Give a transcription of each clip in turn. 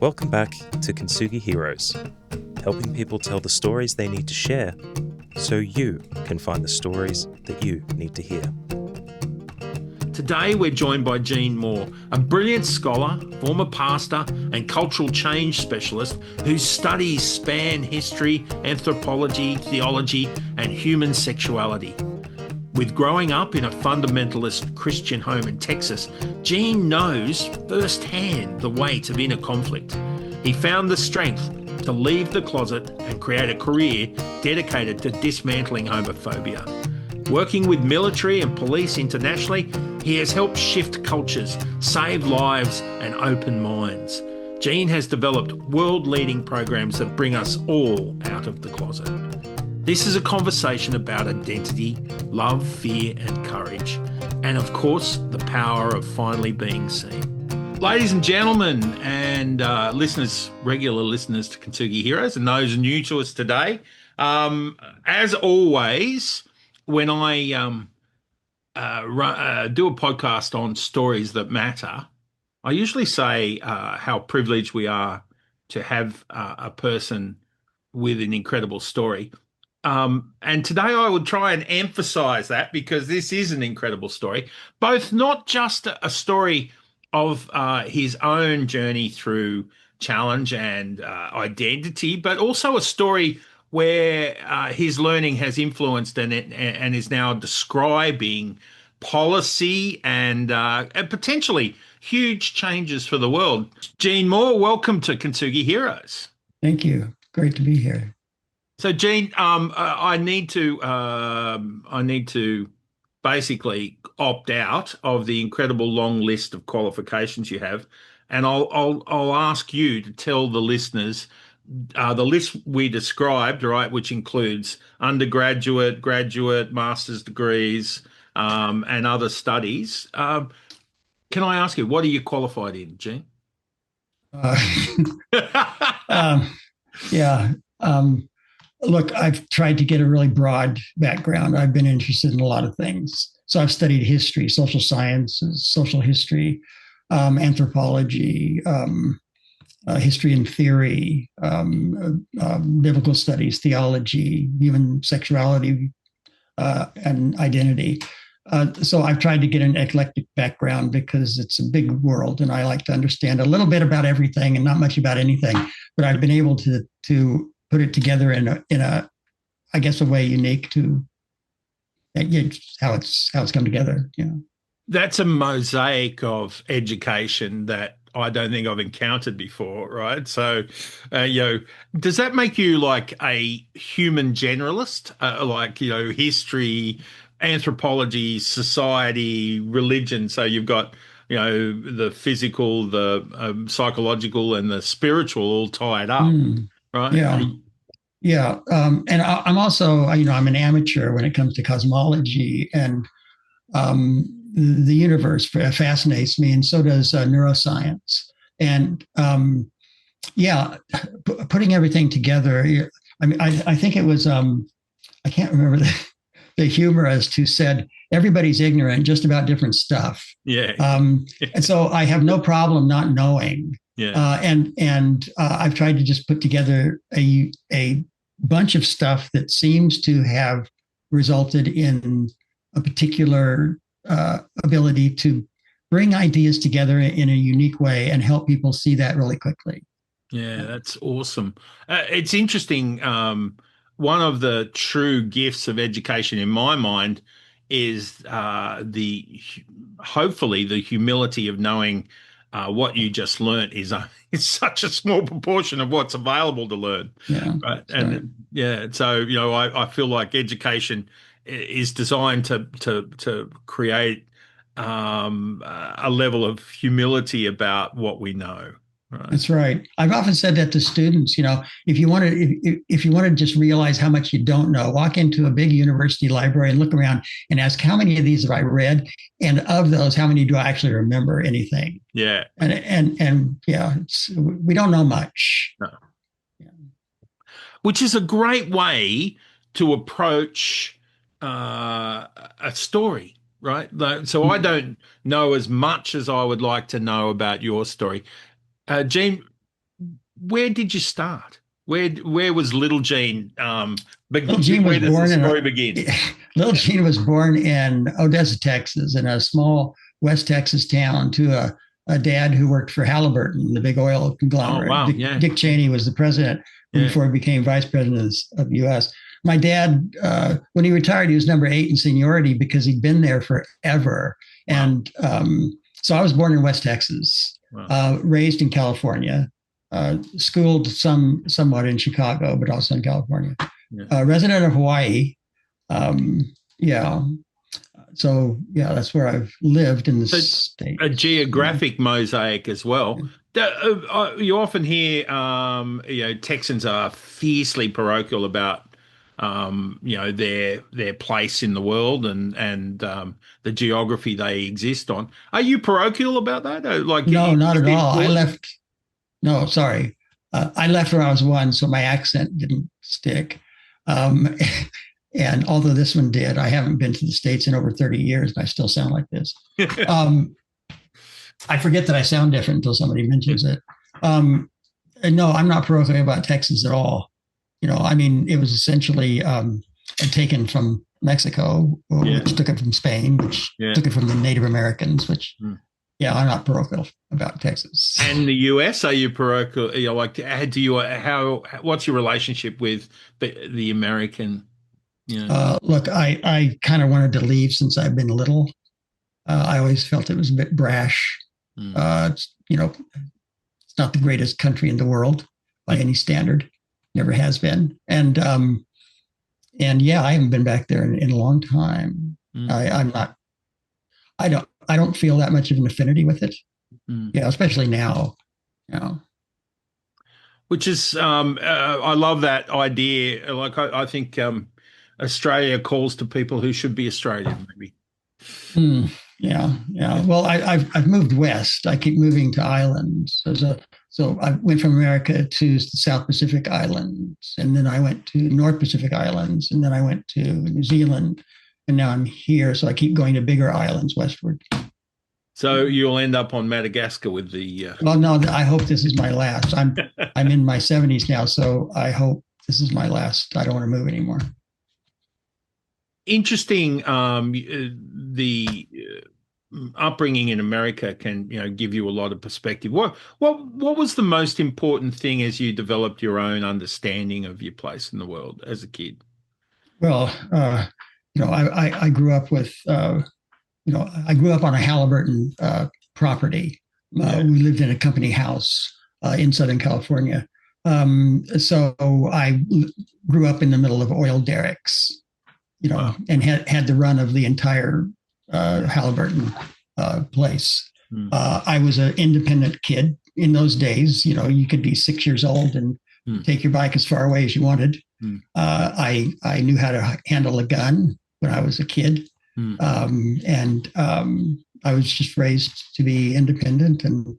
Welcome back to Kintsugi Heroes, helping people tell the stories they need to share so you can find the stories that you need to hear. Today we're joined by Jean Moore, a brilliant scholar, former pastor and cultural change specialist whose studies span history, anthropology, theology and human sexuality. With growing up in a fundamentalist Christian home in Texas, Jean knows firsthand the weight of inner conflict. He found the strength to leave the closet and create a career dedicated to dismantling homophobia. Working with military and police internationally, he has helped shift cultures, save lives and open minds. Jean has developed world-leading programs that bring us all out of the closet. This is a conversation about identity, love, fear and courage, and of course, the power of finally being seen. Ladies and gentlemen and listeners, regular listeners to Kintsugi Heroes and those new to us today, as always, when I do a podcast on stories that matter, I usually say how privileged we are to have a person with an incredible story. And today I would try and emphasize that because this is an incredible story, both not just a story of his own journey through challenge and identity, but also a story where his learning has influenced and is now describing policy and potentially huge changes for the world. Jean Moore, welcome to Kintsugi Heroes. Thank you. Great to be here. So, Jean, I need to basically opt out of the incredible long list of qualifications you have, and I'll ask you to tell the listeners the list we described, right, which includes undergraduate, graduate, master's degrees, and other studies. Can I ask you, what are you qualified in, Jean? Look, I've tried to get a really broad background. I've been interested in a lot of things. So I've studied history, social sciences, social history, anthropology, history and theory, biblical studies, theology, even sexuality and identity. So I've tried to get an eclectic background because it's a big world and I like to understand a little bit about everything and not much about anything. But I've been able to put it together in a I guess a way unique to how it's come together. Yeah, that's a mosaic of education that I don't think I've encountered before, right? So, does that make you like a human generalist, history, anthropology, society, religion? So you've got, the physical, the psychological, and the spiritual all tied up, right? Yeah. Yeah. And I'm also, I'm an amateur when it comes to cosmology, and the universe fascinates me, and so does neuroscience. And putting everything together. I think it was, I can't remember the humorist who said, everybody's ignorant just about different stuff. Yeah. And so I have no problem not knowing. Yeah. I've tried to just put together a bunch of stuff that seems to have resulted in a particular ability to bring ideas together in a unique way and help people see that really quickly. Yeah, that's awesome. It's interesting. One of the true gifts of education in my mind is hopefully the humility of knowing what you just learned is such a small proportion of what's available to learn. Yeah, right. And right. Yeah, so I feel like education is designed to create a level of humility about what we know. Right. That's right. I've often said that to students. If you want to just realize how much you don't know, walk into a big university library and look around and ask, how many of these have I read, and of those, how many do I actually remember anything? Yeah. And we don't know much. No. Yeah. Which is a great way to approach a story, right? So I don't know as much as I would like to know about your story. Jean, where did you start? Where was little Jean? Little Jean was where does born the in story begin? Little Jean was born in Odessa, Texas, in a small West Texas town to a dad who worked for Halliburton, the big oil conglomerate. Oh wow, yeah. Dick Cheney was the president before he became vice president of the U.S. My dad, when he retired, he was number 8 in seniority because he'd been there forever. Wow. And so I was born in West Texas, raised in California, schooled somewhat in Chicago, but also in California. Yeah. Resident of Hawaii. So that's where I've lived in the state. A geographic mosaic as well. You often hear, Texans are fiercely parochial about, their place in the world and the geography they exist on. Are you parochial about that? No, not at all. I left. No, sorry. I left when I was 1, so my accent didn't stick. And although this one did, I haven't been to the States in over 30 years, and I still sound like this. I forget that I sound different until somebody mentions it. No, I'm not parochial about Texas at all. It was essentially taken from Mexico, which took it from Spain, which took it from the Native Americans, which, I'm not parochial about Texas. And the US, are you parochial? What's your relationship with the American? Look, I kind of wanted to leave since I've been little. I always felt it was a bit brash. It's not the greatest country in the world by any standard. Never has been. And I haven't been back there in a long time. I don't feel that much of an affinity with it. Especially now. Which is, I love that idea. I think Australia calls to people who should be Australian, maybe. Yeah. Well, I've moved west. I keep moving to islands. So I went from America to the South Pacific Islands, and then I went to North Pacific Islands, and then I went to New Zealand, and now I'm here. So I keep going to bigger islands westward. So you'll end up on Madagascar with the. Well, no, I hope this is my last. I'm in my 70s now, so I hope this is my last. I don't want to move anymore. Interesting. The upbringing in America can, give you a lot of perspective. What was the most important thing as you developed your own understanding of your place in the world as a kid? Well, I grew up with, I grew up on a Halliburton property. We lived in a company house in Southern California. So I grew up in the middle of oil derricks, and had the run of the entire Halliburton place. I was an independent kid in those days. You could be 6 years old and take your bike as far away as you wanted. I knew how to handle a gun when I was a kid. And I was just raised to be independent and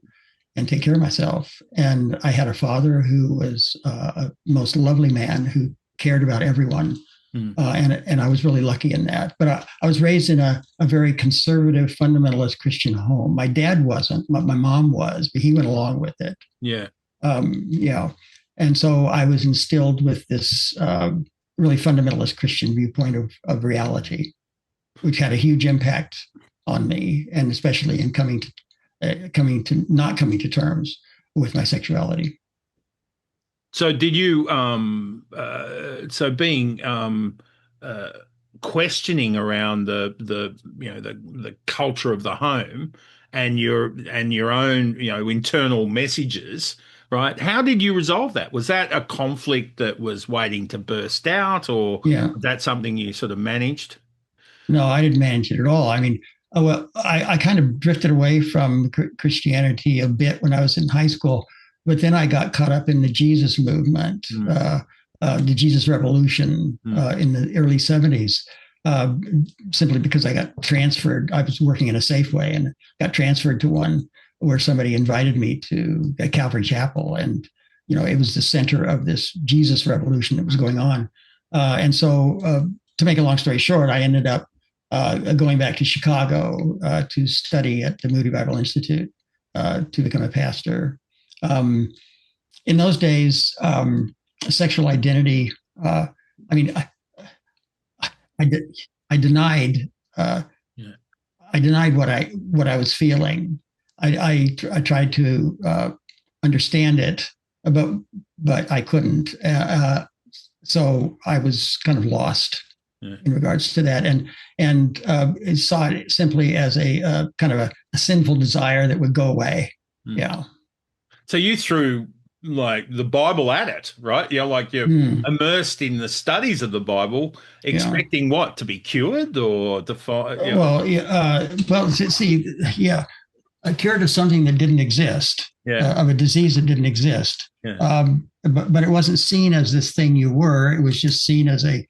take care of myself. And I had a father who was a most lovely man who cared about everyone. And I was really lucky in that. But I was raised in a very conservative, fundamentalist Christian home. My dad wasn't, but my mom was, but he went along with it. Yeah. And so I was instilled with this really fundamentalist Christian viewpoint of reality, which had a huge impact on me, and especially in coming to terms with my sexuality. So did you, questioning around the culture of the home and your own, internal messages, right? How did you resolve that? Was that a conflict that was waiting to burst out, or was that something you sort of managed? No, I didn't manage it at all. I kind of drifted away from Christianity a bit when I was in high school. But then I got caught up in the Jesus movement, the Jesus revolution in the early 70s, simply because I got transferred. I was working in a Safeway and got transferred to one where somebody invited me to a Calvary Chapel. And, it was the center of this Jesus revolution that was going on. And so to make a long story short, I ended up going back to Chicago to study at the Moody Bible Institute to become a pastor. in those days, sexual identity. I mean, I denied. Yeah. I denied what I was feeling. I tried to understand it, but I couldn't. So I was kind of lost in regards to that, and saw it simply as a kind of a sinful desire that would go away. Yeah. So you threw like the Bible at it, right? Like you're immersed in the studies of the Bible, expecting what, to be cured or to fight? Well, see, yeah, cured of something that didn't exist, of a disease that didn't exist. Yeah. But it wasn't seen as this thing you were. It was just seen as a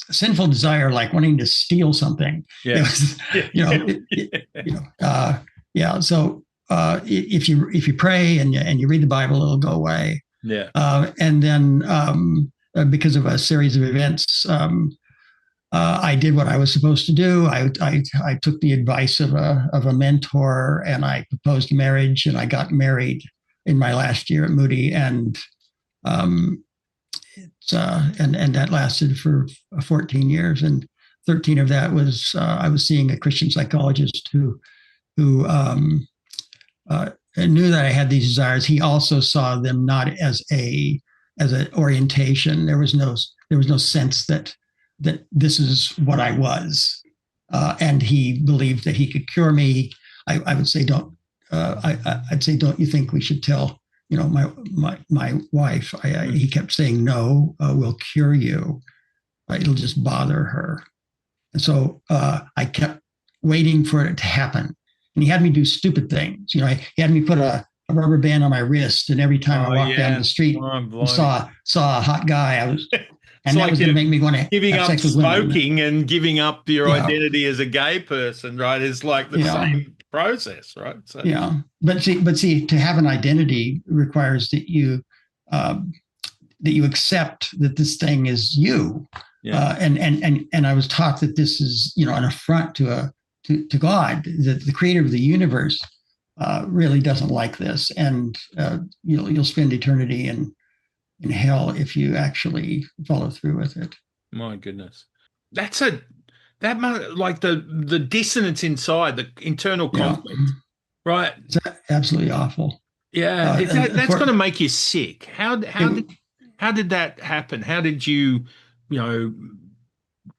sinful desire, like wanting to steal something. Yeah. It was, So if you pray and you read the Bible, it'll go away. Yeah. And then because of a series of events, I did what I was supposed to do. I took the advice of a mentor, and I proposed marriage, and I got married in my last year at Moody, and that lasted for 14 years, and 13 of that was I was seeing a Christian psychologist who knew that I had these desires. He also saw them not as an orientation. There was no sense that this is what I was, and he believed that he could cure me. I would say don't. I'd say, don't you think we should tell my wife? He kept saying, no, we'll cure you. It'll just bother her. And so I kept waiting for it to happen. And he had me do stupid things. He had me put a rubber band on my wrist, and every time I walked down the street and saw a hot guy, and that was going to make me want to giving have up sex with women. smoking and giving up your identity as a gay person, right? Is like the same process, right? So. Yeah, but see, to have an identity requires that you accept that this thing is you. Yeah. And I was taught that this is an affront to God, that the creator of the universe really doesn't like this, and you'll spend eternity in hell if you actually follow through with it. My goodness, like the dissonance inside, the internal conflict, right? It's absolutely awful. Yeah, that's going to make you sick. How did that happen? How did you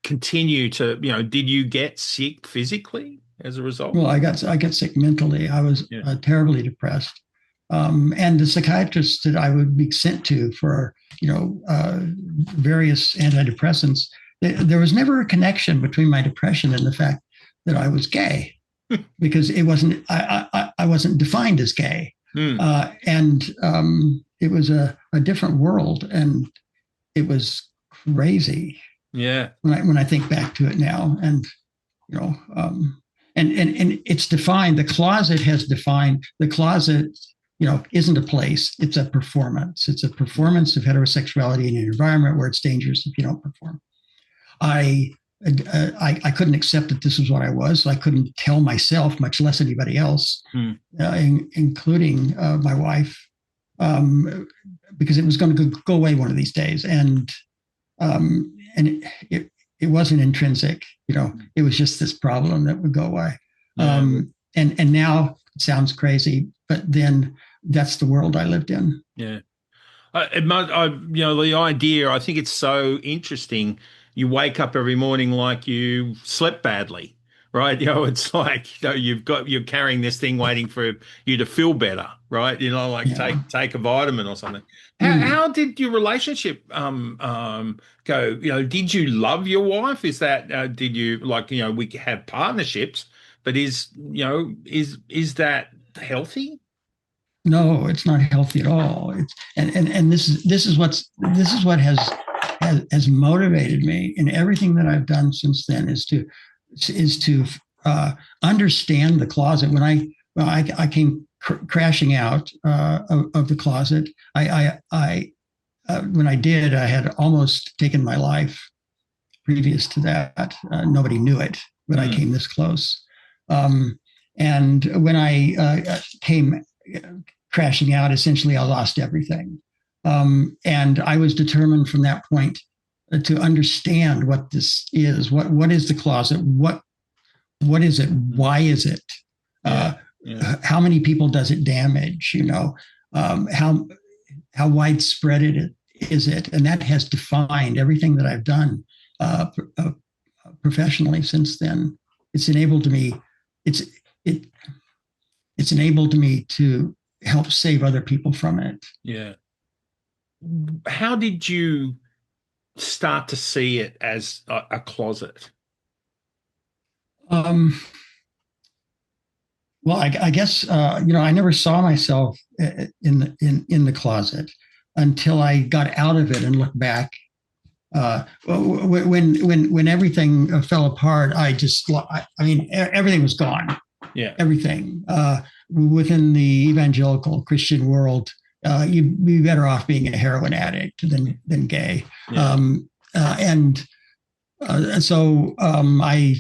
continue to did you get sick physically as a result? Well, I got sick mentally. I was terribly depressed. And the psychiatrists that I would be sent to for, various antidepressants, there was never a connection between my depression and the fact that I was gay, because it wasn't. I wasn't defined as gay, and it was a different world, and it was crazy. Yeah. When I think back to it now, and and it's defined. The closet has defined the closet. Isn't a place. It's a performance. It's a performance of heterosexuality in an environment where it's dangerous if you don't perform. I couldn't accept that this was what I was. So I couldn't tell myself, much less anybody else, including my wife, because it was going to go away one of these days. And it wasn't intrinsic. It was just this problem that would go away. And now it sounds crazy, but then that's the world I lived in. Yeah. The idea, I think it's so interesting. You wake up every morning like you slept badly, right? It's like, you're carrying this thing waiting for you to feel better, right? Take a vitamin or something. How did your relationship go? Did you love your wife? Is that, did you we have partnerships, but is that healthy? No, it's not healthy at all. It's and this is what has motivated me in everything that I've done since then is to understand the closet. When I came crashing out of the closet, when I did, I had almost taken my life. Previous to that, nobody knew it, but I came this close. And when I came crashing out, essentially I lost everything. And I was determined from that point to understand what this is. What is the closet? What is it? Why is it? How many people does it damage? How widespread is it? And that has defined everything that I've done professionally since then. It's enabled me. It's enabled me to help save other people from it. Yeah. How did you start to see it as a closet? Well, I guess I never saw myself in the closet until I got out of it and looked back. When everything fell apart, everything was gone. Yeah, everything within the evangelical Christian world. You'd be better off being a heroin addict than gay. Yeah. So I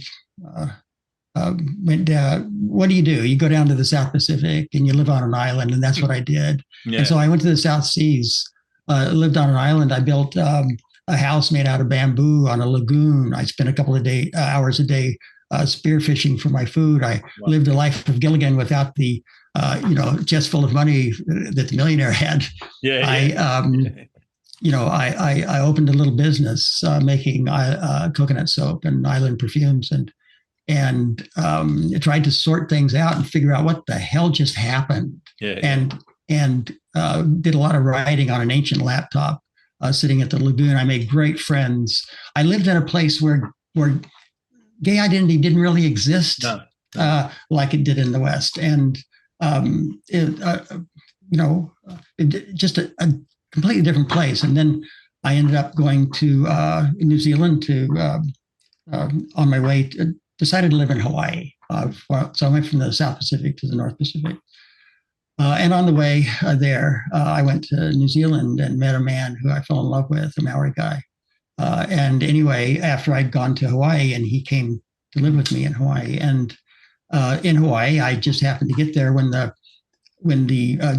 went down. What do? You go down to the South Pacific and you live on an island, and that's what I did. Yeah. And so I went to the South Seas, lived on an island. I built a house made out of bamboo on a lagoon. I spent a couple of hours a day spearfishing for my food. I lived a life of Gilligan without the chest full of money that the millionaire had. I opened a little business making coconut soap and island perfumes, and tried to sort things out and figure out what the hell just happened. And did a lot of writing on an ancient laptop sitting at the lagoon. I made great friends. I lived in a place where gay identity didn't really exist like it did in the West. And just a completely different place. And then I ended up going to New Zealand on my way decided to live in Hawaii. So I went from the South Pacific to the North Pacific. And on the way there, I went to New Zealand and met a man who I fell in love with, a Maori guy. And anyway, after I'd gone to Hawaii, and he came to live with me in Hawaii. And in Hawaii, I just happened to get there when the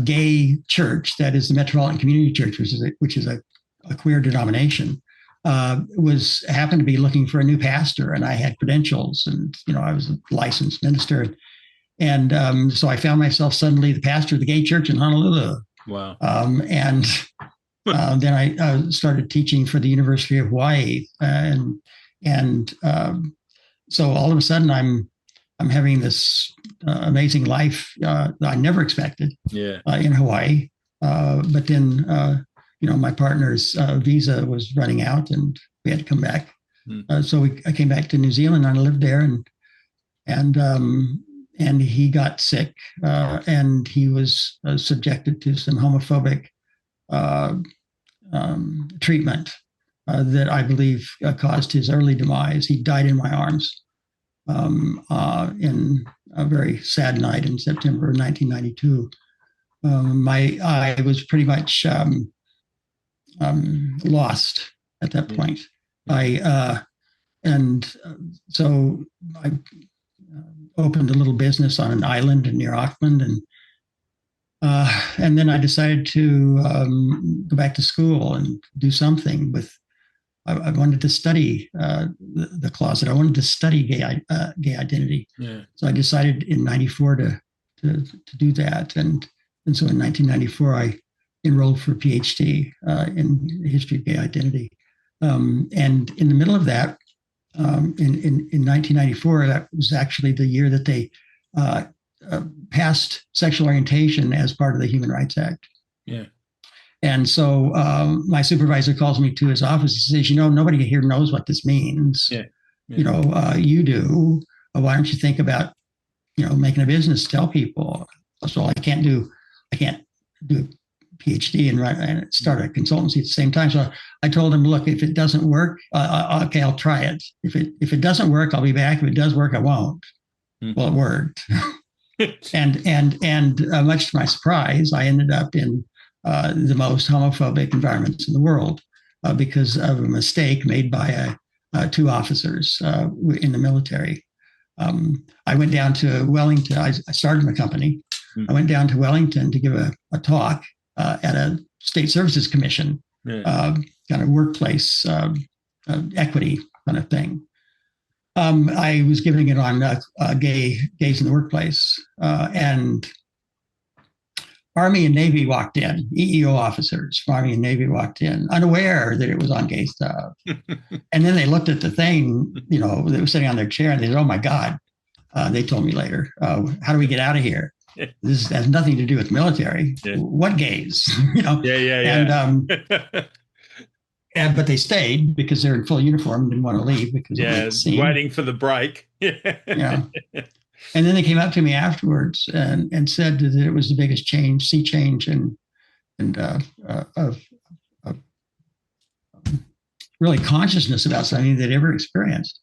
gay church, that is the Metropolitan Community Church, which is a queer denomination, happened to be looking for a new pastor, and I had credentials, and I was a licensed minister, and so I found myself suddenly the pastor of the gay church in Honolulu. Wow! And then I started teaching for the University of Hawaii, and so all of a sudden I'm having this amazing life that I never expected. In Hawaii, but then my partner's visa was running out, and we had to come back. So I came back to New Zealand, and I lived there, and he got sick, and he was subjected to some homophobic treatment that I believe caused his early demise. He died in my arms in a very sad night in September 1992. I was pretty much lost at that point. So I opened a little business on an island near Auckland, and then I decided to go back to school and do something with. I wanted to study the closet. I wanted to study gay identity. So I decided in '94 to do that, and so in 1994 I enrolled for a PhD in the history of gay identity. And in the middle of that, in 1994, that was actually the year that they passed sexual orientation as part of the Human Rights Act. And so my supervisor calls me to his office. He says, nobody here knows what this means. You do. Why don't you think about, making a business, tell people? So I can't do a PhD and start a consultancy at the same time. So I told him, look, if it doesn't work, okay, I'll try it. If it doesn't work, I'll be back. If it does work, I won't. Well, it worked. and much to my surprise, I ended up in the most homophobic environments in the world because of a mistake made by two officers in the military. I went down to Wellington. I started my company. I went down to Wellington to give a talk at a State Services Commission, kind of workplace equity kind of thing. I was giving it on gays in the workplace, and Army and Navy walked in, EEO officers from Army and Navy walked in, unaware that it was on gay stuff. And then they looked at the thing, they were sitting on their chair, and they said, "Oh my God." They told me later, "How do we get out of here? This has nothing to do with military. What gays?" And but they stayed because they're in full uniform, didn't want to leave because waiting for the break. And then they came up to me afterwards and said that it was the biggest sea change and of really consciousness about something they'd ever experienced.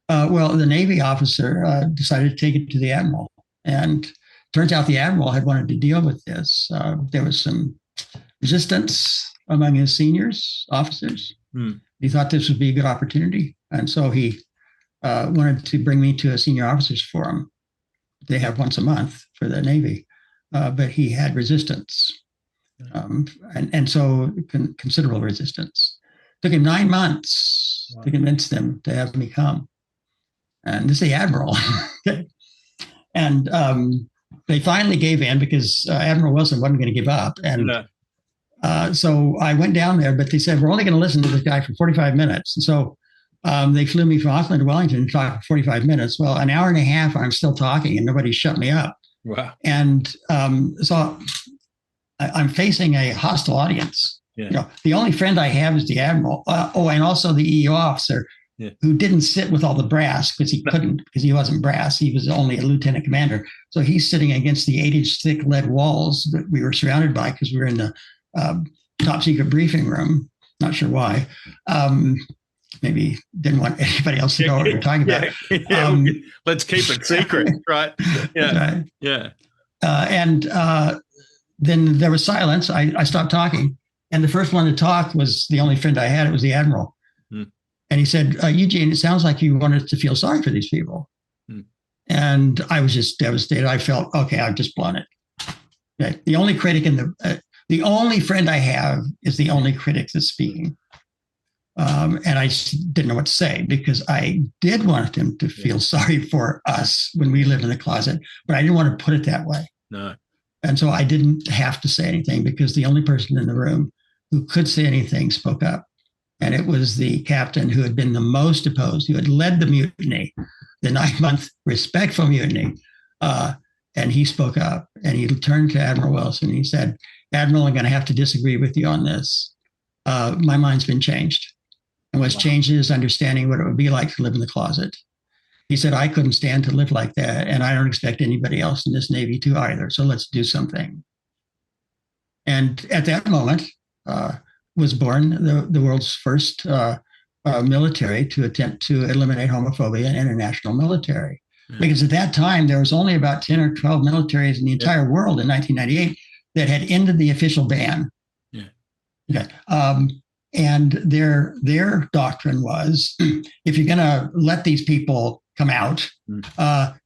Well, the Navy officer decided to take it to the admiral, and turns out the admiral had wanted to deal with this. There was some resistance among his seniors officers. He thought this would be a good opportunity, and so he wanted to bring me to a senior officers forum. They have once a month for the Navy, but he had resistance, and so considerable resistance. Took him 9 months to convince them to have me come, and this is the admiral. And they finally gave in because Admiral Wilson wasn't going to give up, and so I went down there. But they said, "We're only going to listen to this guy for 45 minutes," and so. They flew me from Auckland to Wellington to talk for 45 minutes. Well, an hour and a half, I'm still talking and nobody shut me up. Wow. And so I'm facing a hostile audience. The only friend I have is the admiral. And also the EEO officer who didn't sit with all the brass because he couldn't, because he wasn't brass. He was only a lieutenant commander. So he's sitting against the 8-inch thick lead walls that we were surrounded by because we were in the top secret briefing room. Not sure why. Maybe didn't want anybody else to know what we were talking about. Let's keep it secret, right? Right. And then there was silence. I stopped talking. And the first one to talk was the only friend I had. It was the admiral. And he said, "Eugene, it sounds like you wanted to feel sorry for these people." And I was just devastated. I felt, okay, I've just blown it. Okay. The only critic the only friend I have is the only critic that's speaking. And I just didn't know what to say because I did want him to feel sorry for us when we lived in the closet, but I didn't want to put it that way. No. And so I didn't have to say anything because the only person in the room who could say anything spoke up. And it was the captain who had been the most opposed, who had led the mutiny, the 9-month respectful mutiny. And he spoke up and he turned to Admiral Wilson. And he said, "Admiral, I'm going to have to disagree with you on this. My mind's been changed. And what's changed is understanding what it would be like to live in the closet." He said, "I couldn't stand to live like that, and I don't expect anybody else in this Navy to either. So let's do something." And at that moment was born the world's first military to attempt to eliminate homophobia in international military. Because at that time, there was only about 10 or 12 militaries in the entire world in 1998 that had ended the official ban. Okay. And their doctrine was, if you're going to let these people come out,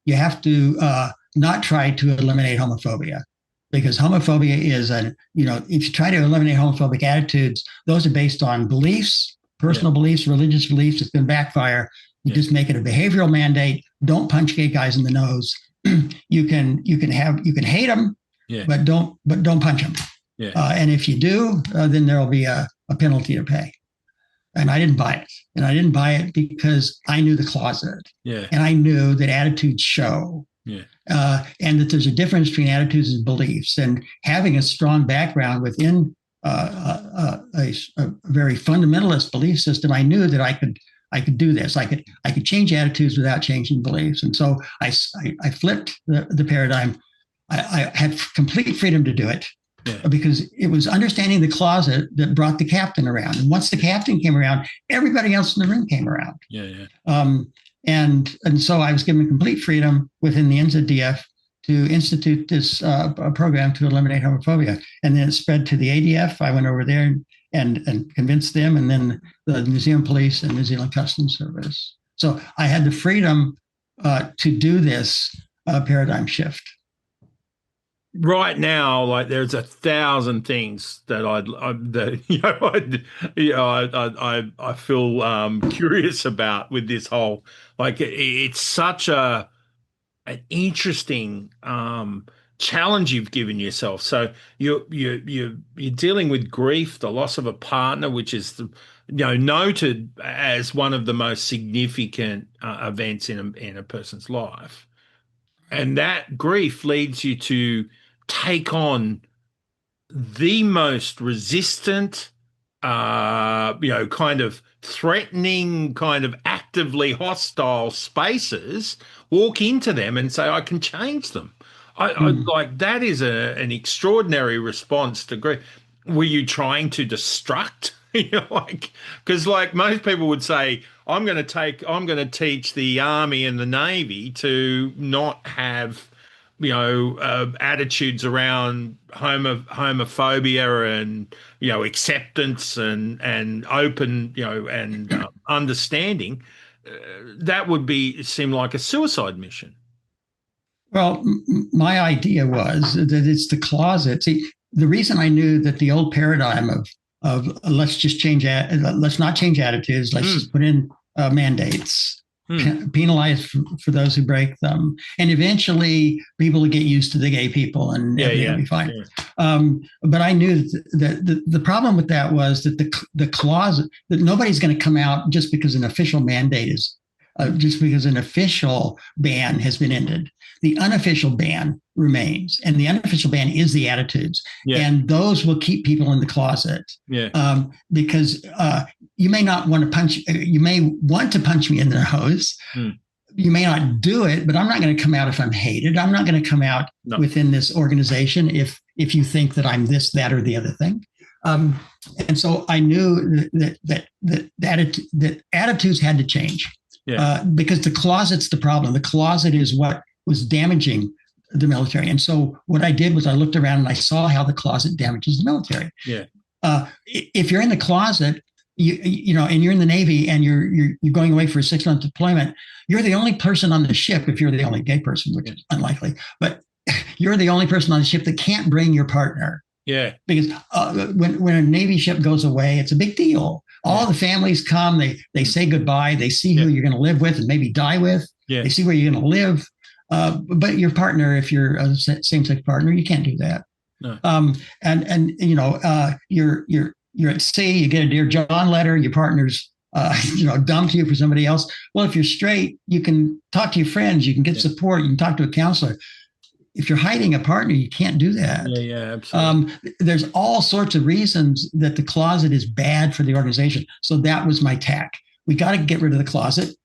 you have to not try to eliminate homophobia, because homophobia is if you try to eliminate homophobic attitudes, those are based on beliefs, personal beliefs, religious beliefs. It's going to backfire. You just make it a behavioral mandate. Don't punch gay guys in the nose. You can hate them, but don't punch them. And if you do, then there will be a penalty to pay. And I didn't buy it. And I didn't buy it because I knew the closet. And I knew that attitudes show. And that there's a difference between attitudes and beliefs. And having a strong background within a very fundamentalist belief system, I knew that I could do this. I could change attitudes without changing beliefs. And so I flipped the paradigm. I had complete freedom to do it. Because it was understanding the closet that brought the captain around. And once the captain came around, everybody else in the room came around. And so I was given complete freedom within the NZDF to institute this program to eliminate homophobia. And then it spread to the ADF. I went over there and convinced them, and then the New Zealand Police and New Zealand Customs Service. So I had the freedom to do this paradigm shift. right now, like there's 1,000 things that I feel curious about with this whole, like it's such an interesting challenge you've given yourself. So you're dealing with grief, the loss of a partner, which is noted as one of the most significant events in a person's life, and that grief leads you to take on the most resistant, kind of threatening, kind of actively hostile spaces, walk into them and say, I can change them. I like that is an extraordinary response to grief. Were you trying to destruct? Because like most people would say, I'm going to teach the Army and the Navy to not have attitudes around homophobia and acceptance and open and understanding. That would seem like a suicide mission. Well, my idea was that it's the closet. See, the reason I knew that the old paradigm of let's not change attitudes, let's just put in mandates, penalize for those who break them, and eventually people will get used to the gay people and everything will be fine. Yeah. But I knew that the problem with that was that the closet, that nobody's going to come out just because an official mandate is, just because an official ban has been ended. The unofficial ban remains, and the unofficial ban is the attitudes, and those will keep people in the closet. Because you may not want to punch. You may want to punch me in the nose. You may not do it, but I'm not going to come out if I'm hated. I'm not going to come out within this organization if you think that I'm this, that, or the other thing. And so I knew that attitudes had to change. Because the closet's the problem. The closet is what was damaging the military. And so what I did was I looked around and I saw how the closet damages the military. If you're in the closet, and you're in the Navy and you're going away for a 6-month deployment, you're the only person on the ship, if you're the only gay person, which is unlikely, but you're the only person on the ship that can't bring your partner. Because when a Navy ship goes away, it's a big deal. All the families come, they say goodbye, they see who you're going to live with and maybe die with. They see where you're going to live. But your partner, if you're a same-sex partner, you can't do that. You're at sea, you get a Dear John letter, your partner's dumped you for somebody else. Well, if you're straight, you can talk to your friends, you can get support, you can talk to a counselor. If you're hiding a partner, you can't do that. Absolutely. There's all sorts of reasons that the closet is bad for the organization. So that was my tack. We got to get rid of the closet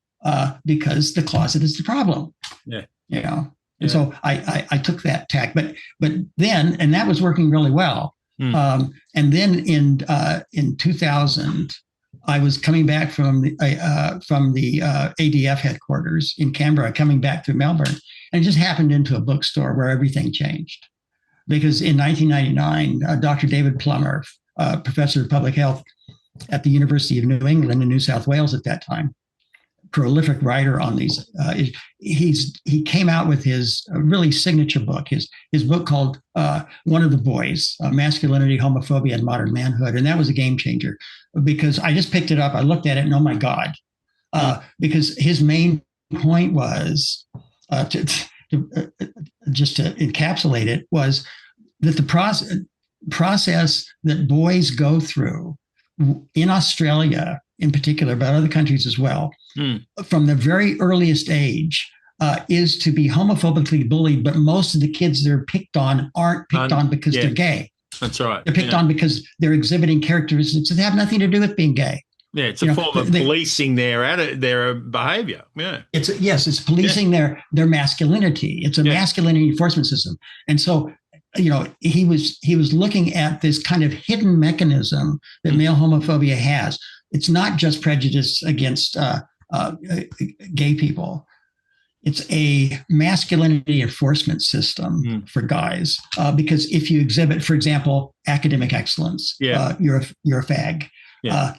because the closet is the problem. And so I took that tack, but then, and that was working really well. And then in 2000, I was coming back from the ADF headquarters in Canberra, coming back through Melbourne, and it just happened into a bookstore where everything changed. Because in 1999, Dr. David Plummer, professor of public health at the University of New England in New South Wales at that time, prolific writer on these, he came out with his really signature book, his book called One of the Boys, Masculinity, Homophobia, and Modern Manhood. And that was a game changer because I just picked it up. I looked at it and oh my God, because his main point was just to encapsulate it was that the process that boys go through in Australia in particular, but other countries as well, from the very earliest age is to be homophobically bullied, but most of the kids that are picked on aren't picked on because they're gay. That's right. They're picked on because they're exhibiting characteristics that have nothing to do with being gay. It's a form of policing their behavior. It's policing their masculinity. It's a masculinity enforcement system. And so, he was looking at this kind of hidden mechanism that male homophobia has. It's not just prejudice against gay people. It's a masculinity enforcement system for guys. Because if you exhibit, for example, academic excellence, you're a fag.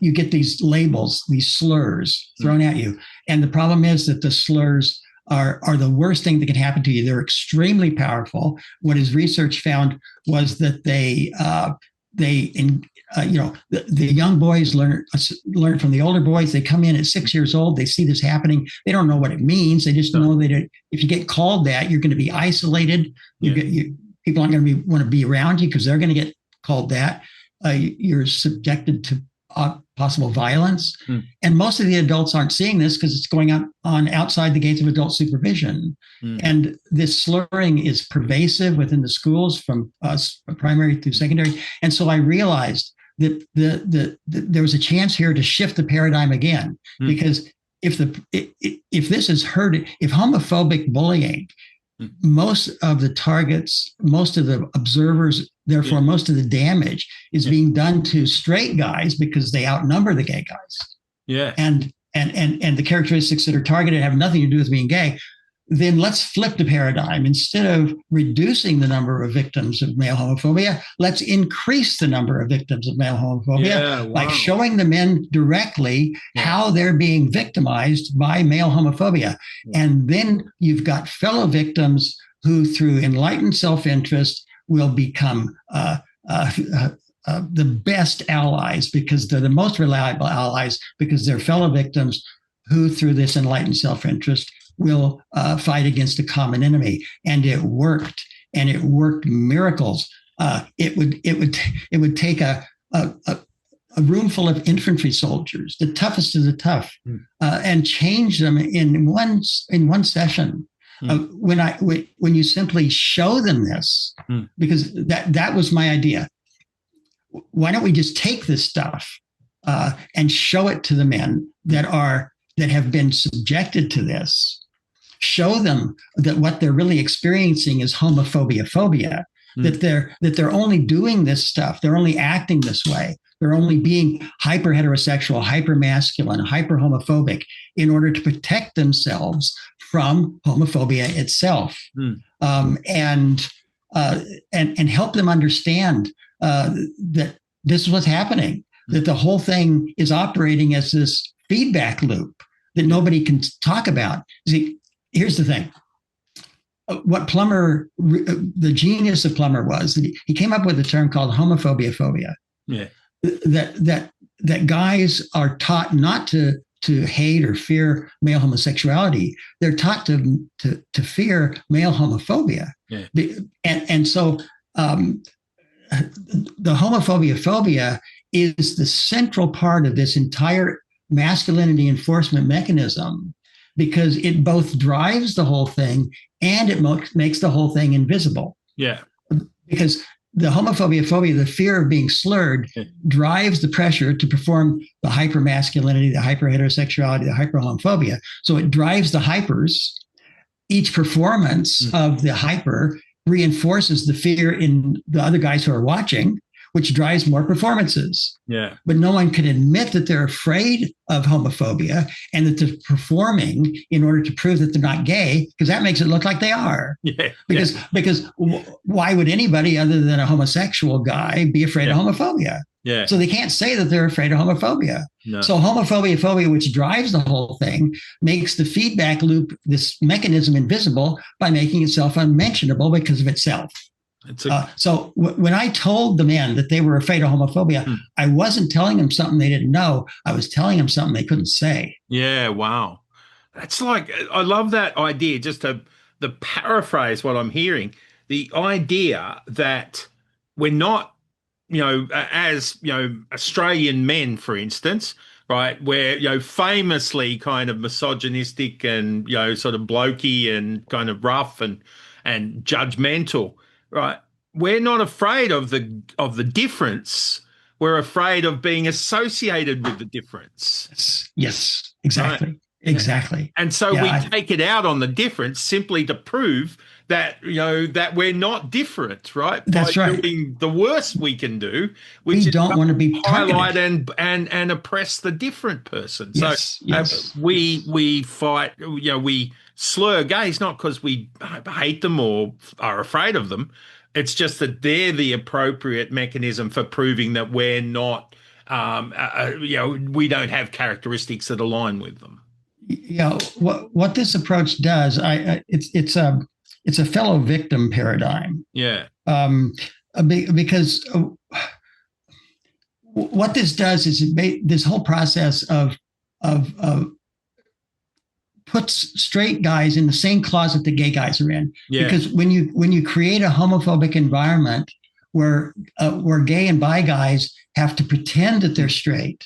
You get these labels, these slurs thrown at you. And the problem is that the slurs are the worst thing that can happen to you. They're extremely powerful. What his research found was that the young boys learn from the older boys. They come in at 6 years old. They see this happening. They don't know what it means. They just know that if you get called that, you're going to be isolated. People aren't going to want to be around you because they're going to get called that. You're subjected to possible violence. And most of the adults aren't seeing this because it's going on outside the gates of adult supervision. And this slurring is pervasive within the schools from primary through secondary. And so I realized that there was a chance here to shift the paradigm again, because if this is heard, if homophobic bullying, most of the targets, most of the observers, therefore most of the damage is being done to straight guys because they outnumber the gay guys. Yeah. And the characteristics that are targeted have nothing to do with being gay. Then let's flip the paradigm. Instead of reducing the number of victims of male homophobia, let's increase the number of victims of male homophobia by showing the men directly how they're being victimized by male homophobia. And then you've got fellow victims who, through enlightened self-interest, will become the best allies, because they're the most reliable allies, because they're fellow victims who, through this enlightened self-interest, will fight against a common enemy. And it worked, and it worked miracles. It would take a room full of infantry soldiers, the toughest of the tough, and change them in one session. When you simply show them this, because that was my idea. Why don't we just take this stuff and show it to the men that have been subjected to this? Show them that what they're really experiencing is homophobia, phobia, that they're only doing this stuff. They're only acting this way. They're only being hyper heterosexual, hyper masculine, hyper homophobic in order to protect themselves from homophobia itself, and help them understand that this is what's happening, that the whole thing is operating as this feedback loop that nobody can talk about. See, here's the thing. What Plummer, the genius of Plummer was that he came up with a term called homophobia phobia. Yeah. That guys are taught not to hate or fear male homosexuality. They're taught to fear male homophobia. Yeah. And so the homophobia phobia is the central part of this entire masculinity enforcement mechanism, because it both drives the whole thing and it makes the whole thing invisible. Yeah. Because the homophobia phobia, the fear of being slurred, drives the pressure to perform the hypermasculinity, the hyperheterosexuality, the hyperhomophobia. So it drives the hypers. Each performance of the hyper reinforces the fear in the other guys who are watching, which drives more performances. Yeah. But no one can admit that they're afraid of homophobia and that they're performing in order to prove that they're not gay, because that makes it look like they are. Yeah. Because why would anybody other than a homosexual guy be afraid of homophobia? Yeah. So they can't say that they're afraid of homophobia. No. So homophobia phobia, which drives the whole thing, makes the feedback loop, this mechanism, invisible by making itself unmentionable because of itself. So when I told the men that they were afraid of homophobia, I wasn't telling them something they didn't know. I was telling them something they couldn't say. Yeah, wow. That's like, I love that idea, just to paraphrase what I'm hearing, the idea that we're not, as, Australian men, for instance, right, we're, famously kind of misogynistic and, sort of blokey and kind of rough and judgmental. Right. We're not afraid of the difference. We're afraid of being associated with the difference. Yes, exactly. Right? Exactly. And so we take it out on the difference simply to prove that, that we're not different, right? That's right. Doing the worst we can do, which we don't want to be highlight and oppress the different person. Yes, so we fight, we slur gays not because we hate them or are afraid of them. It's just that they're the appropriate mechanism for proving that we're not, we don't have characteristics that align with them. What this approach does, it's a fellow victim paradigm. Yeah. Because what this does is this whole process of puts straight guys in the same closet that gay guys are in. Yeah. Because when you create a homophobic environment where gay and bi guys have to pretend that they're straight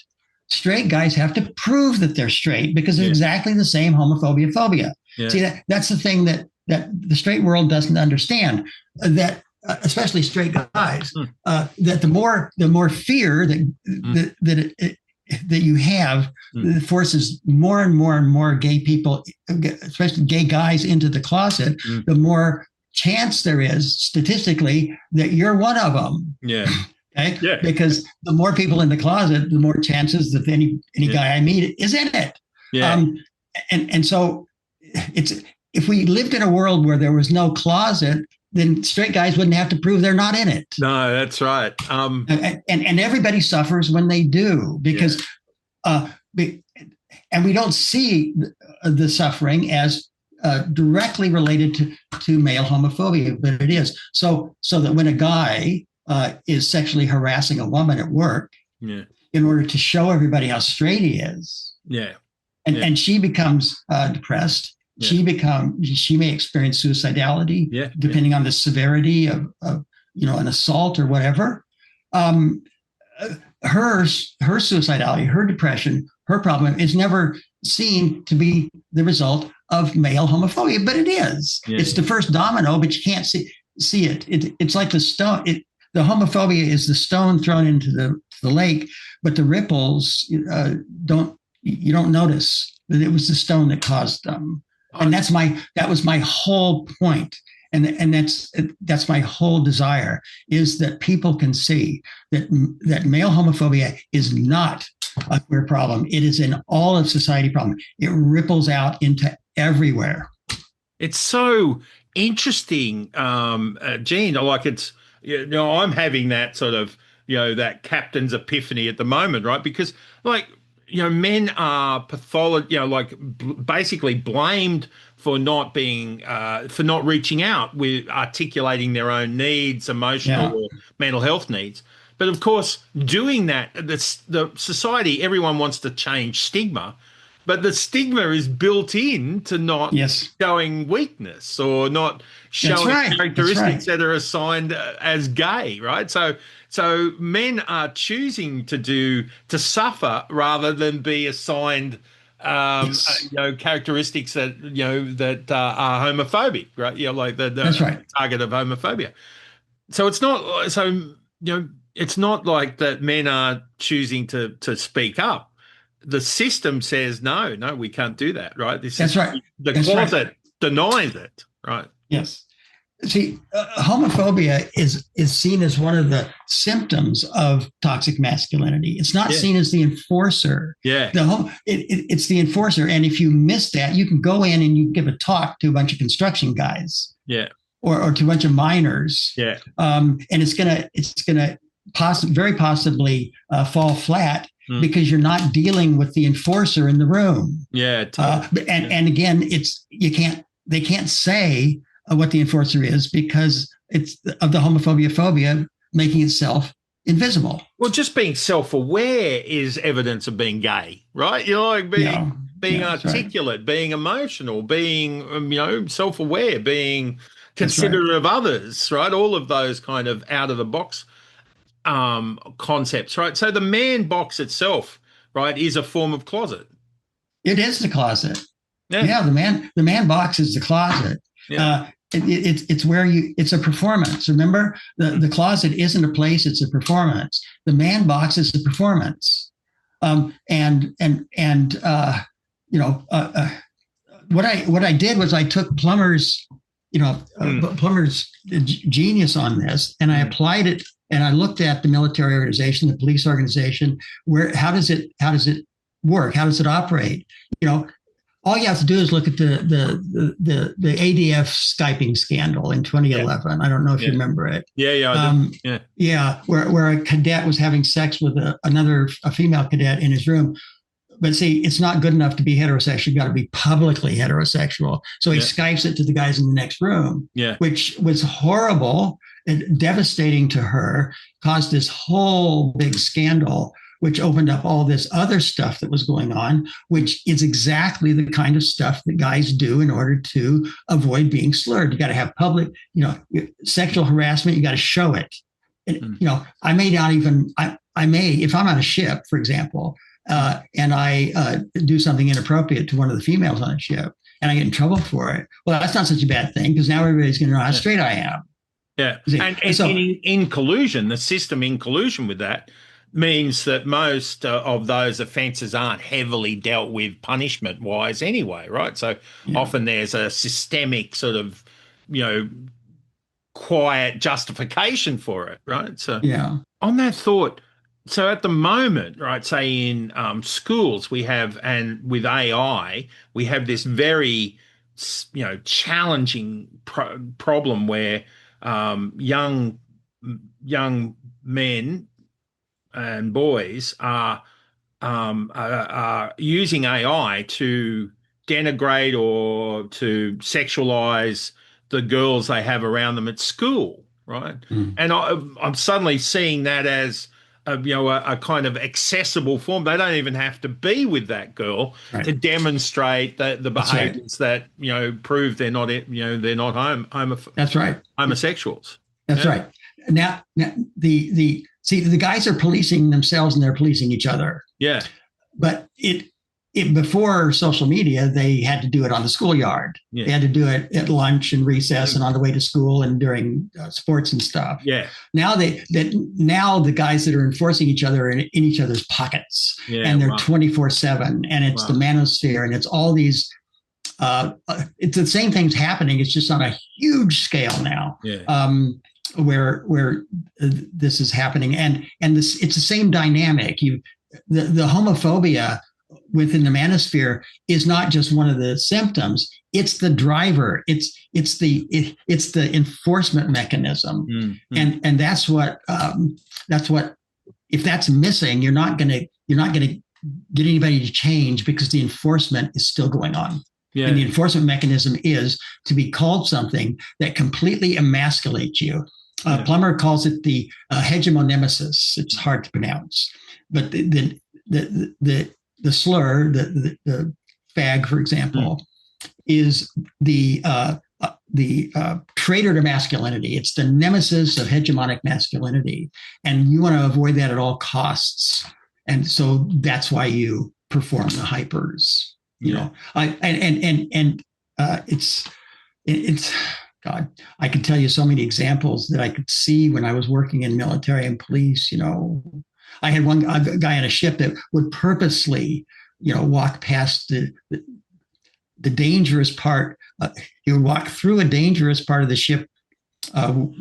guys have to prove that they're straight because it's exactly the same homophobia, phobia. Yeah. See, that's the thing that the straight world doesn't understand. That especially straight guys, that the more fear that you have, forces more and more gay people, especially gay guys, into the closet. The more chance there is statistically that you're one of them. Yeah. Okay? Yeah. Because the more people in the closet, the more chances that any guy I meet is in it. Yeah. And so if we lived in a world where there was no closet, then straight guys wouldn't have to prove they're not in it. No, that's right. And everybody suffers when they do because, and we don't see the suffering as directly related to male homophobia, but it is. So that when a guy is sexually harassing a woman at work, in order to show everybody how straight he is, and she becomes depressed. She may experience suicidality, depending on the severity of an assault or whatever. Her suicidality, her depression, her problem is never seen to be the result of male homophobia, but it is. It's the first domino, but you can't see it. It's like the stone. The homophobia is the stone thrown into the lake, but the ripples you don't notice that it was the stone that caused them. And that was my whole point. And that's my whole desire, is that people can see that male homophobia is not a queer problem. It is an all of society problem. It ripples out into everywhere. It's so interesting, Gene. Like I'm having that sort of, that captain's epiphany at the moment, right? Because men are basically blamed for not being, for not reaching out with articulating their own needs, emotional or mental health needs. But of course, doing that, the society, everyone wants to change stigma, but the stigma is built in to not showing weakness or not showing characteristics that are assigned as gay, right? So men are choosing to suffer rather than be assigned characteristics that that are homophobic, right? Like the target of homophobia. So it's not it's not like that men are choosing to speak up. The system says no, we can't do that, right? That's right. The closet denies it, right? Yes. See, homophobia is seen as one of the symptoms of toxic masculinity. It's not seen as the enforcer. Yeah. It's the enforcer. And if you miss that, you can go in and you give a talk to a bunch of construction guys. Yeah. Or to a bunch of miners. Yeah. And it's gonna very possibly fall flat because you're not dealing with the enforcer in the room. Yeah. Totally. And again, they can't say what the enforcer is because it's of the homophobia phobia making itself invisible. Well, just being self-aware is evidence of being gay, right? Being articulate, being emotional, being self-aware, being considerate of others, right? All of those kind of out of the box concepts, right? So the man box itself, right, is a form of closet. It is the closet. Yeah, the man box is the closet. Yeah. It's where it's a performance. Remember, the closet isn't a place; it's a performance. The man box is a performance. What I did was I took Plummer's Plummer's genius on this, and I applied it, and I looked at the military organization, the police organization. How does it work? How does it operate? All you have to do is look at the ADF Skyping scandal in 2011. I don't know if you remember it. Where a cadet was having sex with a female cadet in his room. but see, it's not good enough to be heterosexual. You got to be publicly heterosexual. So he Skypes it to the guys in the next room, which was horrible and devastating to her, caused this whole big scandal, which opened up all this other stuff that was going on, which is exactly the kind of stuff that guys do in order to avoid being slurred. You got to have public, sexual harassment. You got to show it. And, I may not even, I may, if I'm on a ship, for example, and I do something inappropriate to one of the females on the ship and I get in trouble for it. Well, that's not such a bad thing because now everybody's going to know how straight I am. Yeah. And so, in collusion, the system in collusion with that means that most of those offences aren't heavily dealt with punishment-wise anyway, right? So often there's a systemic sort of, quiet justification for it, right? So on that thought, so at the moment, right, say in schools we have, and with AI, we have this very, challenging problem where young men and boys are using AI to denigrate or to sexualize the girls they have around them at school, right? And I'm suddenly seeing that as a kind of accessible form. They don't even have to be with that girl to demonstrate the behaviours that prove they're not That's right. homosexuals. That's right. Now the guys are policing themselves and they're policing each other. Yeah. But it before social media, they had to do it on the schoolyard. Yeah. They had to do it at lunch and recess and on the way to school and during sports and stuff. Yeah. Now now the guys that are enforcing each other are in each other's pockets, and they're 24/7, and it's the manosphere, and it's all these. It's the same things happening. It's just on a huge scale now. Yeah. Where this is happening, and this, it's the same dynamic. The homophobia within the manosphere is not just one of the symptoms; it's the driver. It's the enforcement mechanism, and that's what if that's missing, you're not gonna get anybody to change because the enforcement is still going on. Yeah. And the enforcement mechanism is to be called something that completely emasculates you. Plummer calls it the hegemonemesis. It's hard to pronounce, but the slur, the fag, for example, is the traitor to masculinity. It's the nemesis of hegemonic masculinity, and you want to avoid that at all costs. And so that's why you perform the hypers. It's God. I could tell you so many examples that I could see when I was working in military and police. I had one guy on a ship that would purposely, walk past the dangerous part. He would walk through a dangerous part of the ship,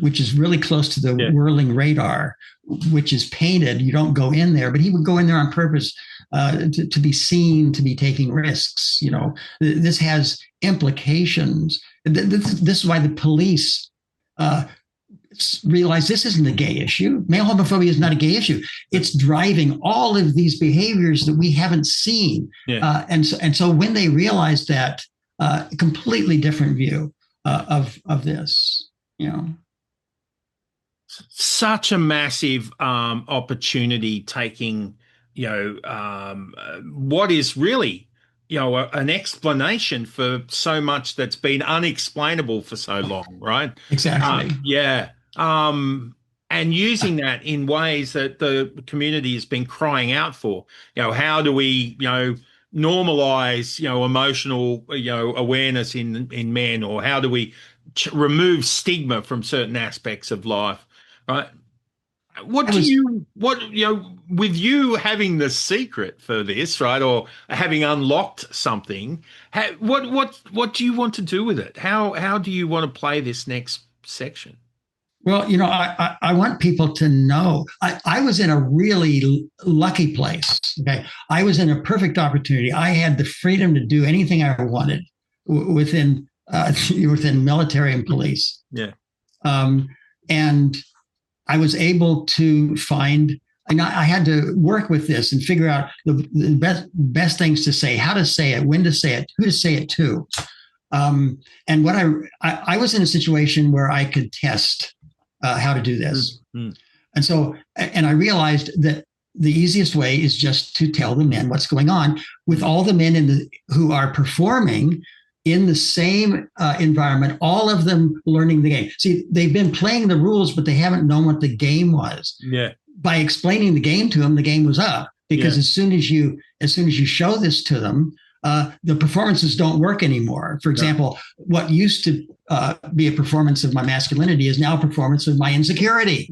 which is really close to the whirling radar, which is painted. You don't go in there, but he would go in there on purpose to be seen, to be taking risks. This has implications. This is why the police realize this isn't a gay issue. Male homophobia is not a gay issue. It's driving all of these behaviors that we haven't seen. Yeah. And so when they realize that, a completely different view of this, Such a massive opportunity taking, what is really, an explanation for so much that's been unexplainable for so long, right? Exactly. And using that in ways that the community has been crying out for. How do we, normalize, emotional, awareness in men, or how do we remove stigma from certain aspects of life, right? With you having the secret for this, right, or having unlocked something, what do you want to do with it? How do you want to play this next section? Well, I want people to know I was in a really lucky place. Okay, I was in a perfect opportunity. I had the freedom to do anything I wanted within military and police. Yeah, and I was able to find And I had to work with this and figure out the best things to say, how to say it, when to say it, who to say it to. And what I was in a situation where I could test how to do this. Mm-hmm. And so, and I realized that the easiest way is just to tell the men what's going on with all the men who are performing in the same environment, all of them learning the game. See, they've been playing the rules, but they haven't known what the game was. Yeah. By explaining the game to them, the game was up, because as soon as you show this to them, the performances don't work anymore. For example, what used to be a performance of my masculinity is now a performance of my insecurity.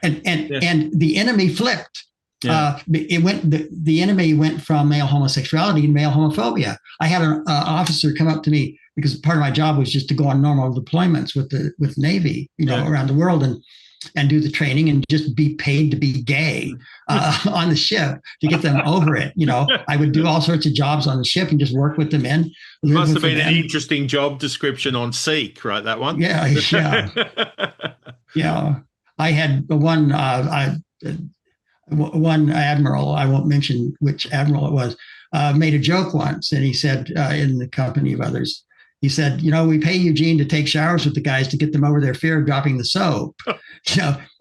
And the enemy flipped. The enemy went from male homosexuality to male homophobia. I had an officer come up to me, because part of my job was just to go on normal deployments with Navy, around the world, and do the training and just be paid to be gay on the ship to get them over it. I would do all sorts of jobs on the ship and just work with the men. It must have been an interesting job description on Seek, right? That one? Yeah. Yeah. I had one admiral, I won't mention which admiral it was, made a joke once. And he said, in the company of others, he said, we pay Eugene to take showers with the guys to get them over their fear of dropping the soap.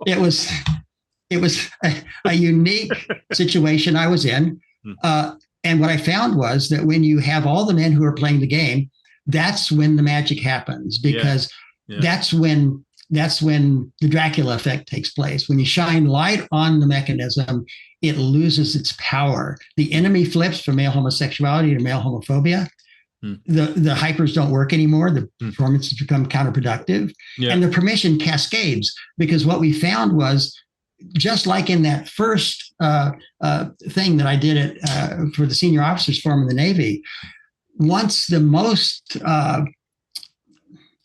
It was a unique situation I was in. And what I found was that when you have all the men who are playing the game, that's when the magic happens, because that's when the Dracula effect takes place. When you shine light on the mechanism, it loses its power. The enemy flips from male homosexuality to male homophobia. The hypers don't work anymore. The performances become counterproductive, and the permission cascades, because what we found was, just like in that first thing that I did for the Senior Officers Forum in the Navy, once the most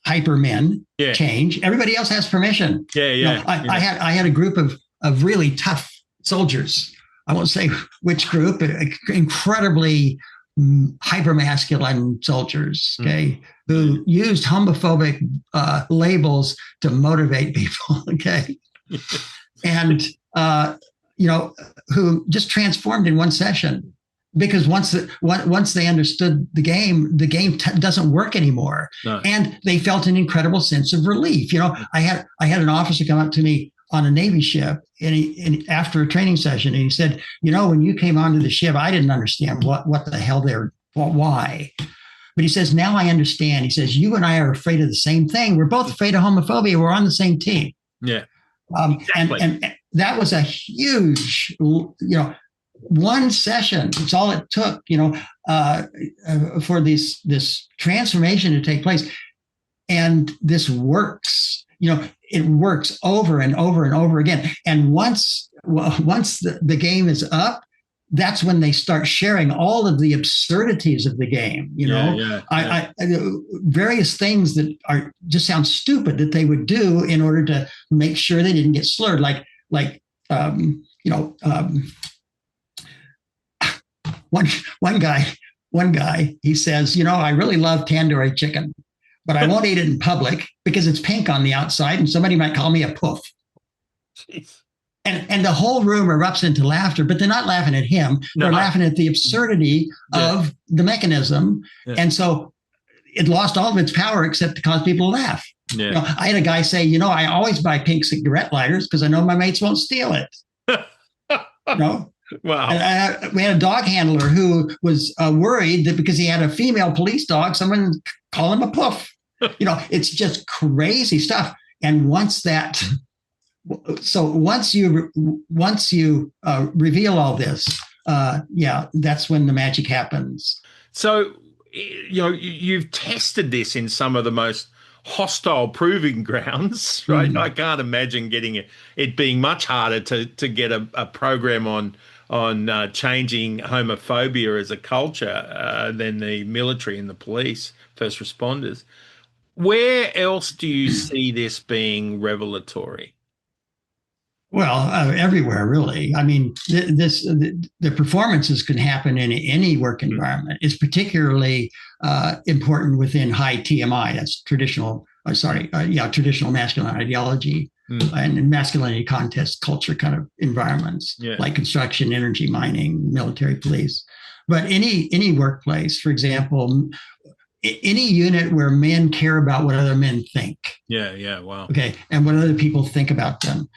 hyper men change, everybody else has permission. I had a group of really tough soldiers. I won't say which group, but incredibly hypermasculine soldiers, who used homophobic labels to motivate people, and who just transformed in one session, because once they understood the game doesn't work anymore, and they felt an incredible sense of relief. I had an officer come up to me on a Navy ship, and after a training session, and he said, when you came onto the ship, I didn't understand what the hell why. But he says, now I understand. He says, you and I are afraid of the same thing. We're both afraid of homophobia. We're on the same team. Yeah. Exactly. And that was a huge, one session. It's all it took, for this transformation to take place. And this works. It works over and over and over again. And once the game is up, that's when they start sharing all of the absurdities of the game. I various things that are just sound stupid that they would do in order to make sure they didn't get slurred. One guy, he says, I really love tandoori chicken, but I won't eat it in public because it's pink on the outside and somebody might call me a poof. Jeez. And the whole room erupts into laughter, but they're not laughing at him. They're laughing at the absurdity of the mechanism. Yeah. And so it lost all of its power except to cause people to laugh. Yeah. I had a guy say, I always buy pink cigarette lighters because I know my mates won't steal it. Wow. And we had a dog handler who was worried that because he had a female police dog, someone would call him a poof. It's just crazy stuff. And once you reveal all this, that's when the magic happens. So, you've tested this in some of the most hostile proving grounds, right? I can't imagine it being much harder to get a program on changing homophobia as a culture than the military and the police, first responders. Where else do you see this being revelatory? Well, everywhere, really. I mean, the performances can happen in any work environment. It's particularly important within high TMI. That's traditional masculine ideology and in masculinity contest culture kind of environments, like construction, energy, mining, military, police. But any workplace, for example, any unit where men care about what other men think. Wow. Okay, and what other people think about them.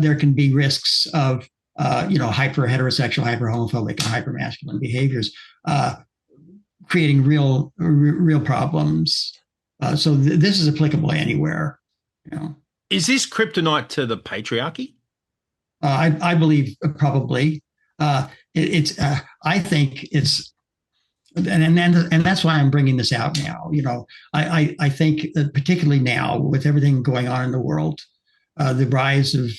There can be risks of hyper heterosexual, hyper homophobic, and hyper masculine behaviors, creating real problems. So this is applicable anywhere. Is this kryptonite to the patriarchy? I believe probably. It's. I think it's, and that's why I'm bringing this out now. I think that particularly now with everything going on in the world, the rise of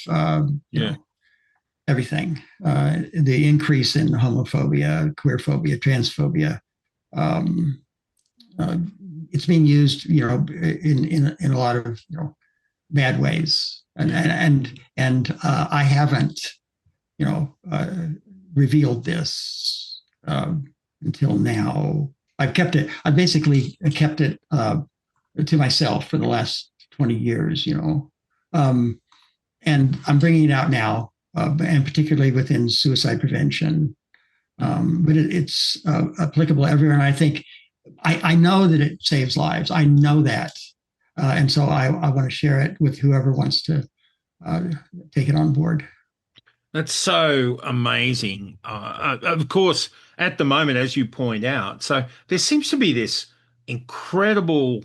everything, the increase in homophobia, queerphobia, transphobia. It's being used, in a lot of bad ways, and I haven't, revealed this until now. I basically kept it to myself for the last 20 years, and I'm bringing it out now, and particularly within suicide prevention. But it's applicable everywhere, and I think I know that it saves lives. I know that. And so I want to share it with whoever wants to take it on board. That's so amazing. Of course, at the moment, as you point out, so there seems to be this incredible,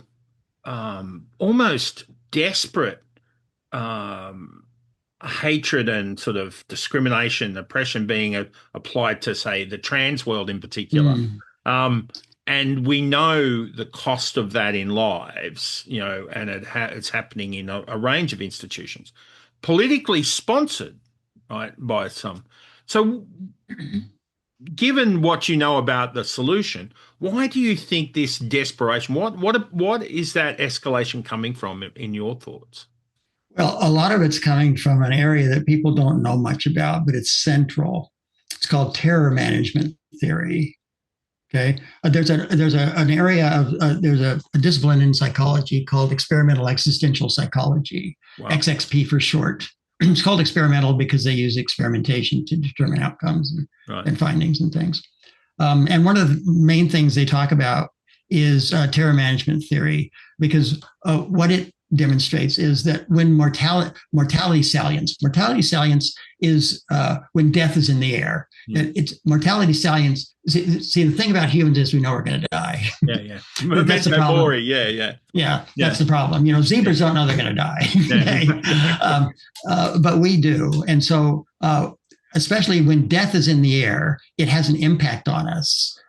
almost desperate hatred and sort of discrimination, oppression being applied to, say, the trans world in particular. And we know the cost of that in lives, and it's happening in a range of institutions, politically sponsored, right, by some. So given what you know about the solution, why do you think this desperation, what is that escalation coming from in your thoughts? Well, a lot of it's coming from an area that people don't know much about, but it's central. It's called terror management theory. Okay, there's an area of there's a discipline in psychology called experimental existential psychology, XXP for short. It's called experimental because they use experimentation to determine outcomes and findings and things. And one of the main things they talk about is terror management theory, because what it demonstrates is that when mortality salience is when death is in the air. It's mortality salience. See, the thing about humans is we know we're going to die. That's the problem. That's the problem. Zebras don't know they're going to die. But we do. And so especially when death is in the air, it has an impact on us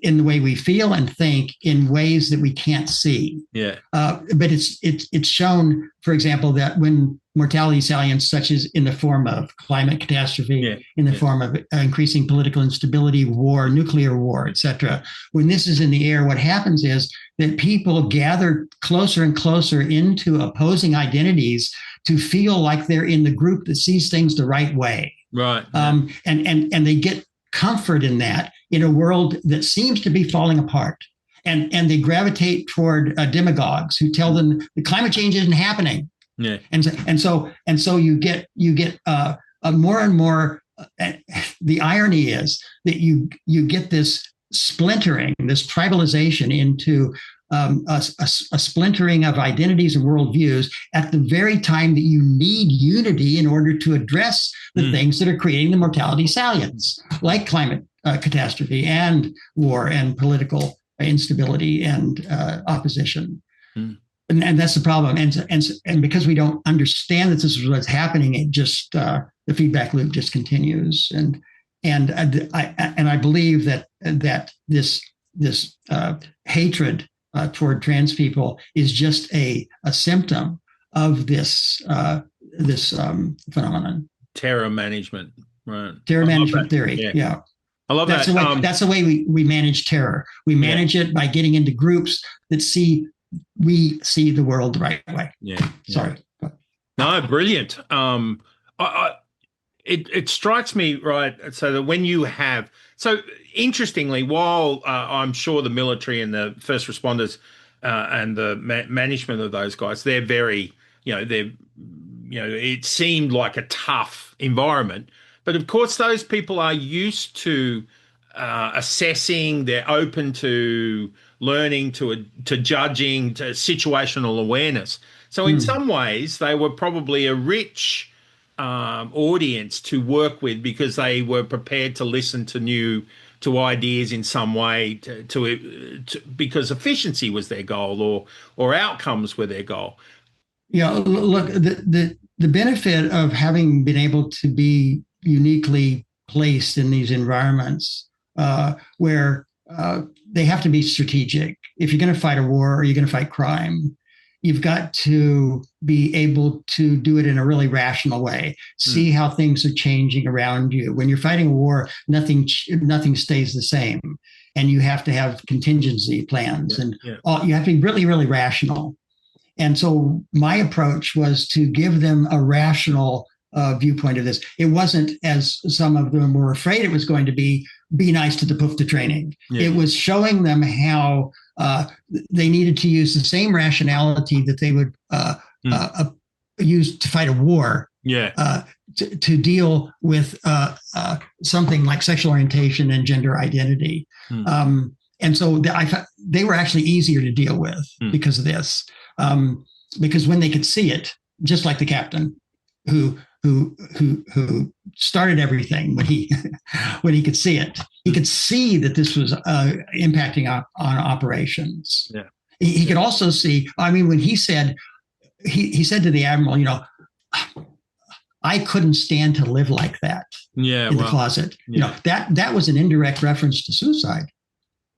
in the way we feel and think in ways that we can't see. But it's shown, for example, that when mortality salience, such as in the form of climate catastrophe, in the form of increasing political instability, war, nuclear war, etc., when this is in the air, what happens is that people gather closer and closer into opposing identities to feel like they're in the group that sees things the right way. And they get comfort in that in a world that seems to be falling apart. And they gravitate toward demagogues who tell them the climate change isn't happening. And so you get more and more. The irony is that you get this splintering, this tribalization into a splintering of identities and worldviews at the very time that you need unity in order to address the things that are creating the mortality salience, like climate catastrophe and war and political instability and opposition. And that's the problem. And because we don't understand that this is what's happening, it just the feedback loop just continues. And I believe that this hatred toward trans people is just a symptom of this phenomenon. Terror management, right? Terror management theory. Yeah. I love that. That's the way we manage terror. We manage it by getting into groups that we see the world the right way. Sorry. No, brilliant. It strikes me, right, so that when you have, so interestingly, while I'm sure the military and the first responders and the management of those guys, they're very, they're it seemed like a tough environment. But of course, those people are used to assessing. They're open to learning, to judging, to situational awareness. So in some ways, they were probably a rich audience to work with because they were prepared to listen to ideas in some way to because efficiency was their goal or outcomes were their goal. Yeah, look, the benefit of having been able to be uniquely placed in these environments where they have to be strategic. If you're going to fight a war or you're going to fight crime, you've got to be able to do it in a really rational way. See how things are changing around you. When you're fighting a war, nothing stays the same, and you have to have contingency plans, you have to be really, really rational. And so my approach was to give them a rational viewpoint of this. It wasn't, as some of them were afraid it was going to be nice to the PUFTA training. Yeah. It was showing them how they needed to use the same rationality that they would use to fight a war. Yeah. To deal with something like sexual orientation and gender identity. And so I thought they were actually easier to deal with because of this. Because when they could see it, just like the captain who started everything, when he could see it, he could see that this was impacting on operations. Yeah. He could also see, I mean, when he said to the admiral, I couldn't stand to live like that in the closet. Yeah. That was an indirect reference to suicide.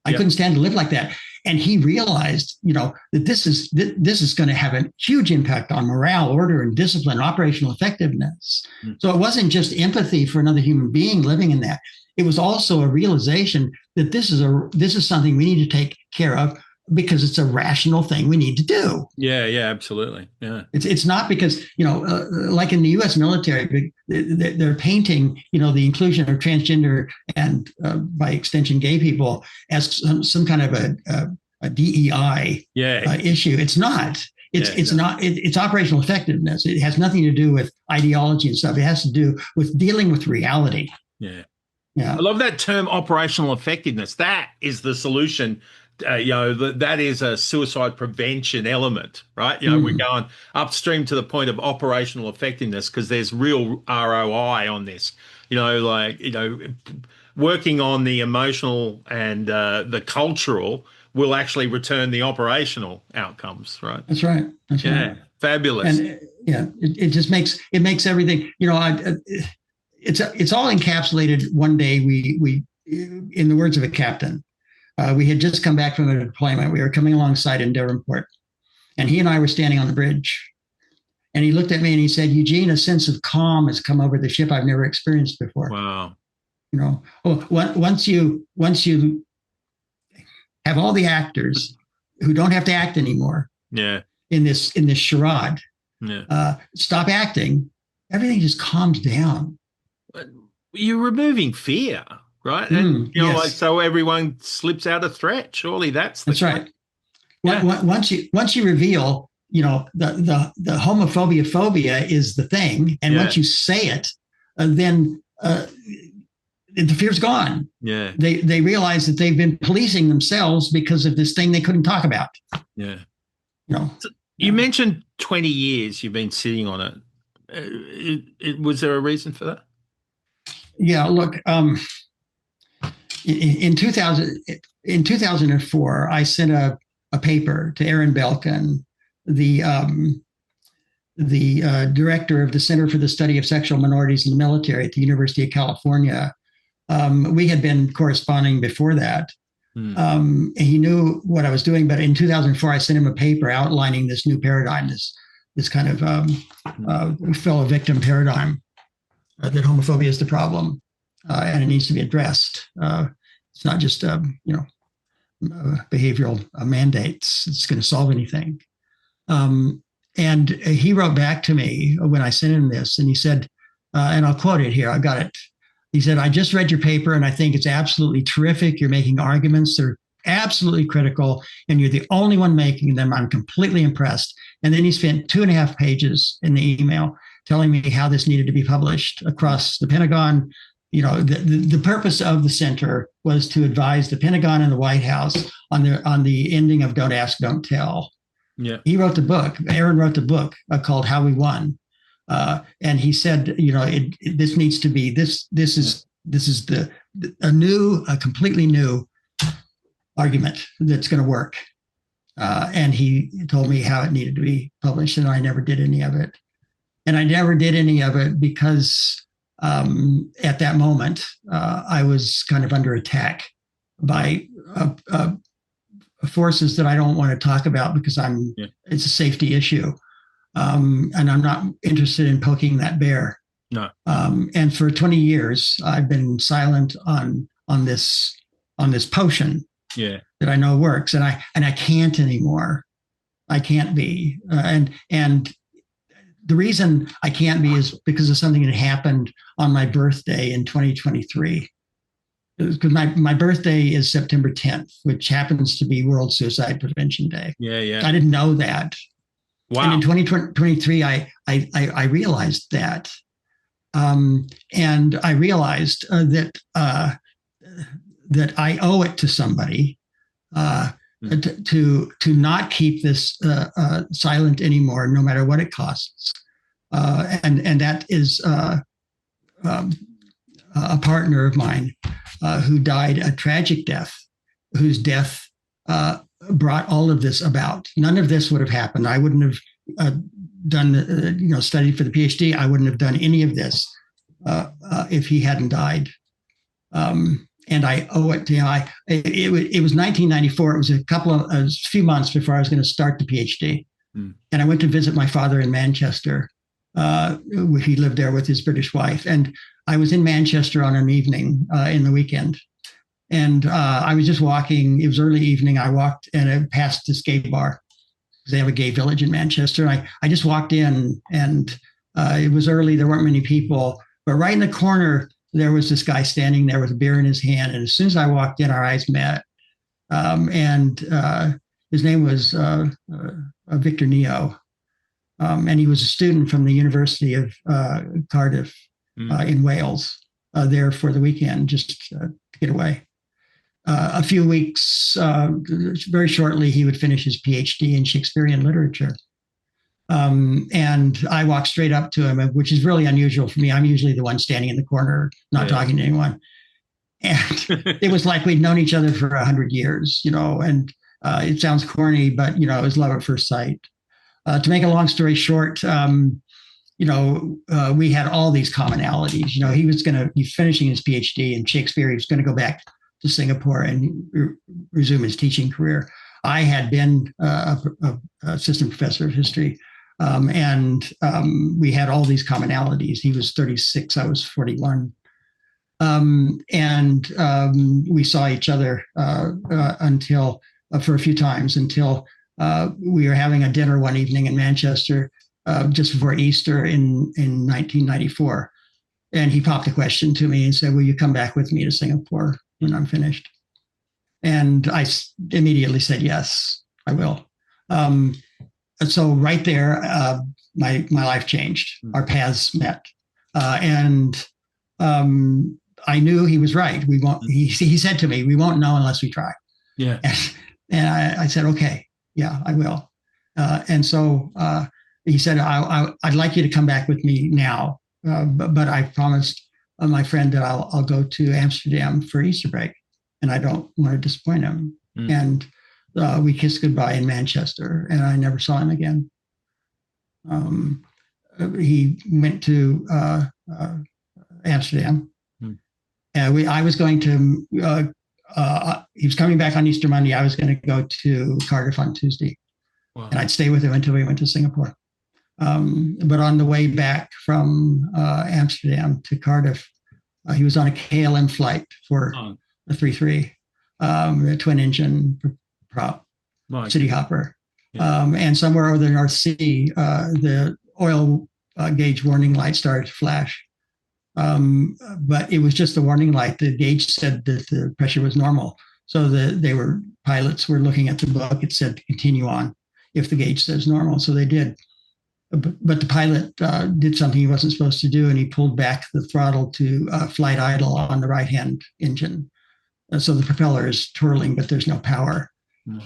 I couldn't stand to live like that. And he realized, that this is going to have a huge impact on morale, order, and discipline, operational effectiveness. So it wasn't just empathy for another human being living in that. It was also a realization that this is something we need to take care of because it's a rational thing we need to do. Yeah, absolutely. Yeah, it's not because like in the U.S. military, they're painting the inclusion of transgender and by extension gay people as some kind of a DEI issue. It's not. It's not. It's operational effectiveness. It has nothing to do with ideology and stuff. It has to do with dealing with reality. Yeah. I love that term, operational effectiveness. That is the solution. That is a suicide prevention element, right? We're going upstream to the point of operational effectiveness because there's real ROI on this. Working on the emotional and the cultural will actually return the operational outcomes, right? That's right. Right. Fabulous. And it just makes everything. It's all encapsulated. One day we in the words of a captain. We had just come back from a deployment. We were coming alongside in Devonport, and he and I were standing on the bridge. And he looked at me and he said, "Eugene, a sense of calm has come over the ship I've never experienced before." Wow. Once you have all the actors who don't have to act anymore. Yeah. In this charade. Yeah. Stop acting. Everything just calms down. You're removing fear. Right. And, so everyone slips out of threat. Surely that's right. Yeah. Once you reveal, the homophobia phobia is the thing. And once you say it, then the fear's gone. Yeah. They realize that they've been policing themselves because of this thing they couldn't talk about. Yeah. So you mentioned 20 years you've been sitting on it. Was there a reason for that? Yeah, look, in 2004, I sent a paper to Aaron Belkin, the director of the Center for the Study of Sexual Minorities in the Military at the University of California. We had been corresponding before that. He knew what I was doing, but in 2004, I sent him a paper outlining this new paradigm, this kind of fellow victim paradigm, that homophobia is the problem. And it needs to be addressed. It's not just, behavioral mandates. It's going to solve anything. And he wrote back to me when I sent him this, and he said, and I'll quote it here. I got it. He said, "I just read your paper, and I think it's absolutely terrific. You're making arguments that are absolutely critical, and you're the only one making them. I'm completely impressed. And then he spent 2.5 pages in the email telling me how this needed to be published across the Pentagon. The purpose of the center was to advise the Pentagon and the White House on the ending of Don't Ask, Don't Tell. Yeah. He wrote the book. Aaron wrote the book called How We Won. And he said, this needs to be, this is a completely new argument that's going to work. And he told me how it needed to be published, and I never did any of it. And I never did any of it because at that moment, I was kind of under attack by forces that I don't want to talk about because it's a safety issue. And I'm not interested in poking that bear. No. And for 20 years, I've been silent on this potion that I know works, and I can't anymore. I can't be. And the reason I can't be is because of something that happened on my birthday in 2023. Because my birthday is September 10th, which happens to be World Suicide Prevention Day. Yeah. I didn't know that. Wow. And in 2023, I realized that. And I realized that I owe it to somebody to not keep this silent anymore, no matter what it costs. And that is a partner of mine who died a tragic death, whose death brought all of this about. None of this would have happened. I wouldn't have studied for the PhD. I wouldn't have done any of this if he hadn't died. And I owe it to him. It was 1994. It was a few months before I was going to start the PhD. And I went to visit my father in Manchester. He lived there with his British wife. And I was in Manchester on an evening in the weekend. And I was just walking. It was early evening. I walked and I passed this gay bar. They have a gay village in Manchester. I just walked in, and it was early. There weren't many people. But right in the corner, there was this guy standing there with a beer in his hand. And as soon as I walked in, our eyes met. And his name was Victor Neo. And he was a student from the University of Cardiff in Wales, there for the weekend, just to get away. A few weeks, very shortly, he would finish his PhD in Shakespearean literature. And I walked straight up to him, which is really unusual for me. I'm usually the one standing in the corner, not talking to anyone. And it was like we'd known each other for 100 years, and it sounds corny, but, it was love at first sight. To make a long story short, we had all these commonalities. He's finishing his PhD in Shakespeare. He was going to go back to Singapore and resume his teaching career. I had been an assistant professor of history, and we had all these commonalities. He was 36, I was 41. And we saw each other for a few times until we were having a dinner one evening in Manchester just before Easter in 1994. And he popped a question to me and said, will you come back with me to Singapore when I'm finished? And I immediately said, yes, I will. And so right there, my life changed. Our paths met. And I knew he was right. We won't. He said to me, we won't know unless we try. Yeah. And I said, okay, yeah, I will. And so he said, I'd like you to come back with me now. But I promised my friend that I'll go to Amsterdam for Easter break, and I don't want to disappoint him. And we kissed goodbye in Manchester, and I never saw him again. He went to Amsterdam. I was going to, he was coming back on Easter Monday. I was going to go to Cardiff on Tuesday. Wow. And I'd stay with him until we went to Singapore. But on the way back from Amsterdam to Cardiff, he was on a KLM flight for a 3-3, a twin engine prop, city hopper. Yeah. And somewhere over the North Sea, the oil gauge warning light started to flash. But it was just a warning light. The gauge said that the pressure was normal. So pilots were looking at the book. It said to continue on if the gauge says normal. So they did. But the pilot did something he wasn't supposed to do, and he pulled back the throttle to flight idle on the right-hand engine. So the propeller is twirling, but there's no power. Mm.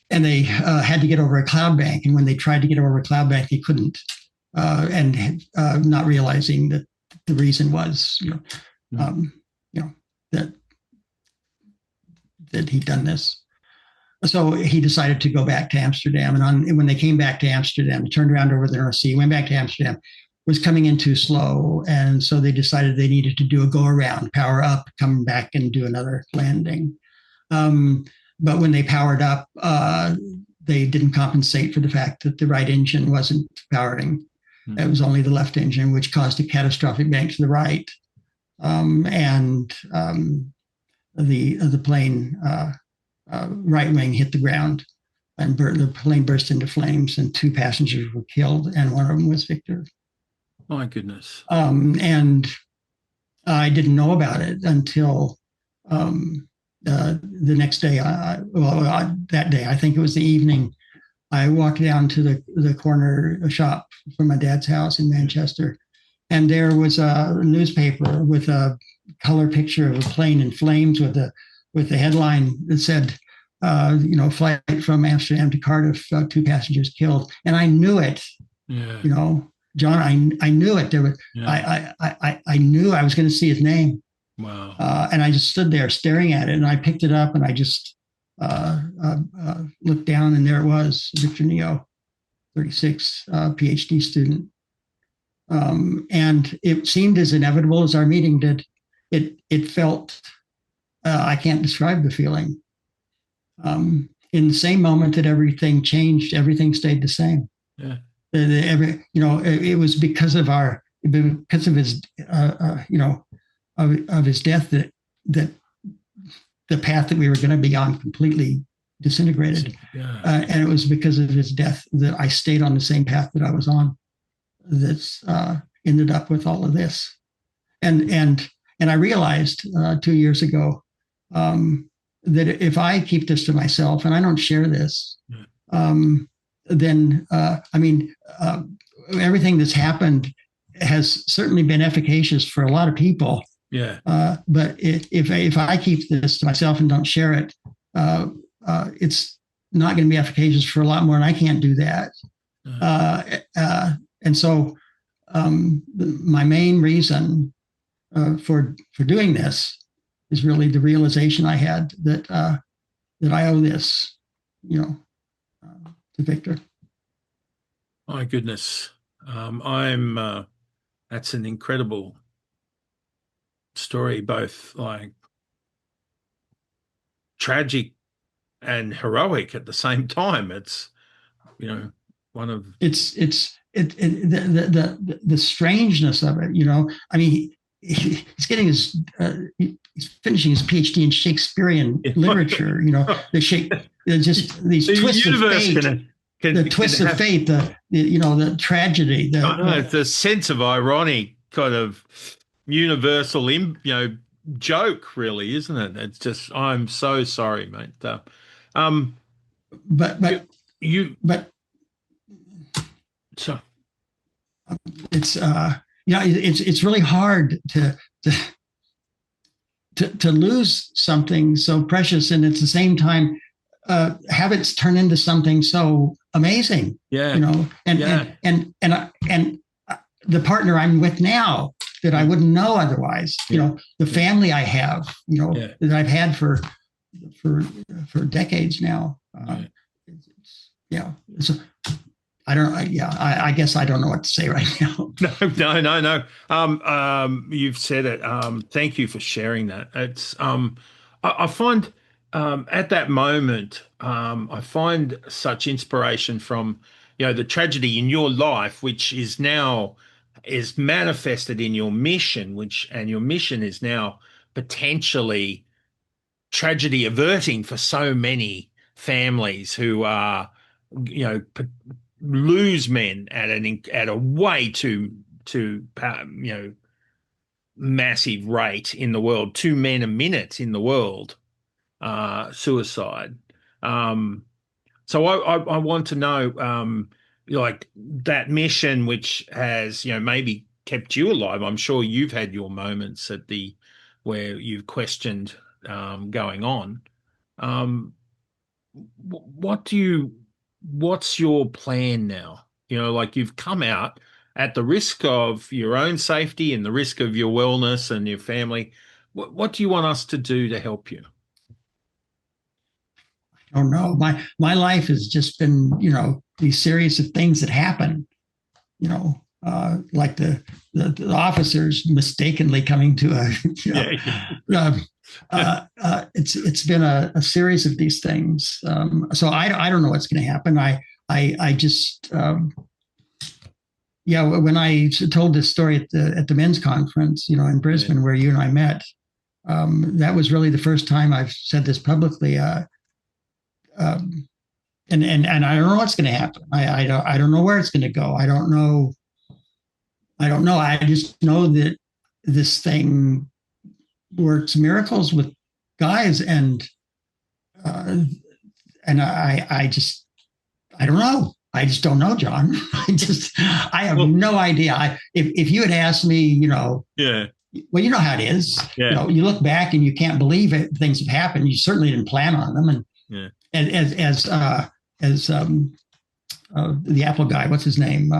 And they had to get over a cloud bank. And when they tried to get over a cloud bank, they couldn't. And not realizing that the reason was, that he'd done this. So he decided to go back to Amsterdam. And when they came back to Amsterdam, turned around over the North Sea, went back to Amsterdam, was coming in too slow. And so they decided they needed to do a go around, power up, come back and do another landing. But when they powered up, they didn't compensate for the fact that the right engine wasn't powering. Mm-hmm. It was only the left engine, which caused a catastrophic bank to the right. The plane right wing hit the ground, and the plane burst into flames, and 2 passengers were killed, and one of them was Victor. My goodness. And I didn't know about it until the next day. That day, I think it was the evening, I walked down to the corner shop from my dad's house in Manchester, and there was a newspaper with a color picture of a plane in flames with the headline that said, flight from Amsterdam to Cardiff, 2 passengers killed. And I knew it, John, I knew it. There was, I knew I was going to see his name. Wow. And I just stood there staring at it, and I picked it up, and I just looked down, and there it was, Victor Neo, 36, PhD student. And it seemed as inevitable as our meeting did. It felt, I can't describe the feeling. In the same moment that everything changed, everything stayed the same. Yeah. It was because of his, of his death that the path that we were going to be on completely disintegrated. Yeah. And it was because of his death that I stayed on the same path that I was on. That's ended up with all of this. And I realized 2 years ago that if I keep this to myself and I don't share this, then everything that's happened has certainly been efficacious for a lot of people. Yeah. But if I keep this to myself and don't share it, it's not going to be efficacious for a lot more, and I can't do that. And so my main reason for doing this is really the realization I had that I owe this, to Victor. My goodness, that's an incredible story, both like tragic and heroic at the same time. It's, one of the strangeness of it. He's getting he's finishing his PhD in Shakespearean literature. Just these twists of fate. The twists of fate, the tragedy. The sense of ironic kind of universal, joke, really, isn't it? It's just, I'm so sorry, mate. But so it's really hard to lose something so precious, and at the same time have it turn into something so amazing. Yeah. And the partner I'm with now that I wouldn't know otherwise. The family I have, that I've had for decades now. So I guess I don't know what to say right now. No. You've said it. Thank you for sharing that. It's I find at that moment, I find such inspiration from the tragedy in your life, which is manifested in your mission, and your mission is now potentially tragedy averting for so many families who are lose men at a way too massive rate in the world, 2 men a minute in the world. suicide. So I want to know, like that mission, which has, maybe kept you alive. I'm sure you've had your moments where you've questioned going on. What's your plan now? Like you've come out at the risk of your own safety and the risk of your wellness and your family. What do you want us to do to help you? I don't know. My life has just been, these series of things that happen, like the officers mistakenly coming to it's been a series of these things. So I don't know what's going to happen. I just when I told this story at the men's conference, in Brisbane, where you and I met, that was really the first time I've said this publicly. And I don't know what's going to happen. I don't know where it's going to go. I don't know. I just know that this thing works miracles with guys, and I don't know. I just don't know, John. I have no idea. If you had asked me, well, you know how it is. Yeah. You look back and you can't believe it. Things have happened. You certainly didn't plan on them, and. Yeah. As the Apple guy, what's his name?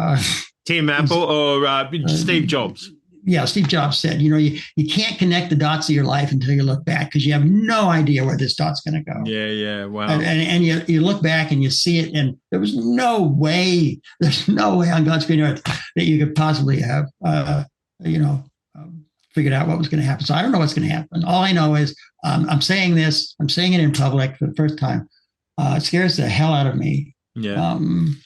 Tim Apple or Steve Jobs? Yeah, Steve Jobs said, you can't connect the dots of your life until you look back, because you have no idea where this dot's going to go. Yeah, wow. And you look back and you see it, and there's no way on God's green earth that you could possibly have, figured out what was going to happen. So I don't know what's going to happen. All I know is I'm saying this. I'm saying it in public for the first time. It scares the hell out of me. Yeah.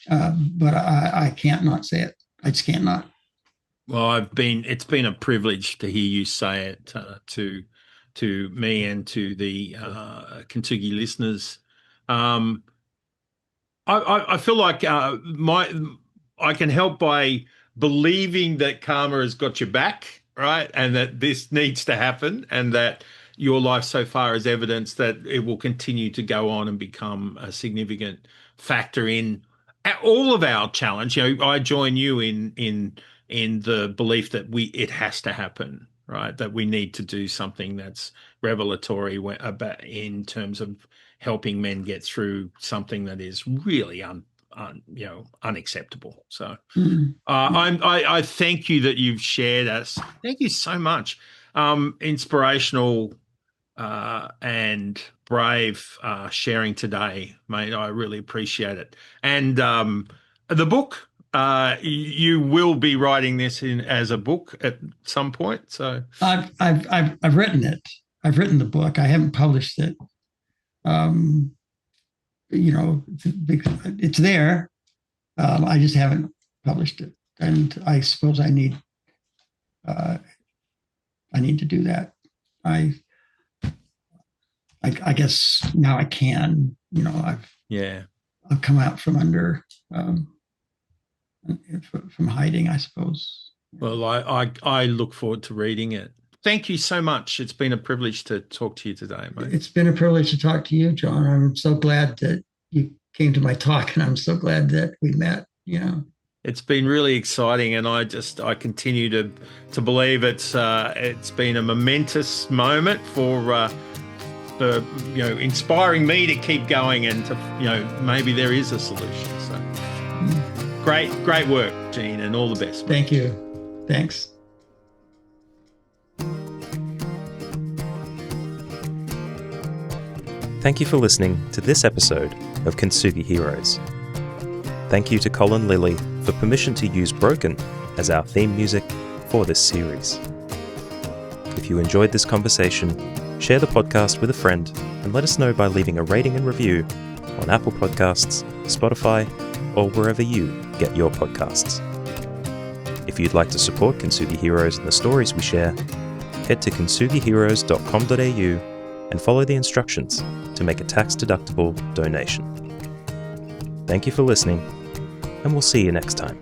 But I can't not say it. I just can't not. Well, it's been a privilege to hear you say it to me and to the Kintsugi listeners. I feel like I can help by believing that karma has got your back, right? And that this needs to happen, and that your life so far is evidence that it will continue to go on and become a significant factor in all of our challenge. I join you in the belief that it has to happen, right? That we need to do something that's revelatory about in terms of helping men get through something that is really unacceptable. So I thank you that you've shared us. Thank you so much. Inspirational and brave sharing today, mate. I really appreciate it. And the book, you will be writing this as a book at some point. So I've written it. I've written the book. I haven't published it. It's there. I just haven't published it, and I suppose I need to do that. I guess now I can. I've come out from under from hiding, I suppose. Well, I look forward to reading it. Thank you so much. It's been a privilege to talk to you today, mate. It's been a privilege to talk to you, John. I'm so glad that you came to my talk, and I'm so glad that we met. It's been really exciting, and I continue to believe it's been a momentous moment for inspiring me to keep going, and to maybe there is a solution. So great work, Gene, and all the best. Mate. Thank you. Thanks. Thank you for listening to this episode of Kintsugi Heroes. Thank you to Colin Lilly for permission to use Broken as our theme music for this series. If you enjoyed this conversation, share the podcast with a friend and let us know by leaving a rating and review on Apple Podcasts, Spotify, or wherever you get your podcasts. If you'd like to support Kintsugi Heroes and the stories we share, head to kintsugiheroes.com.au and follow the instructions to make a tax-deductible donation. Thank you for listening, and we'll see you next time.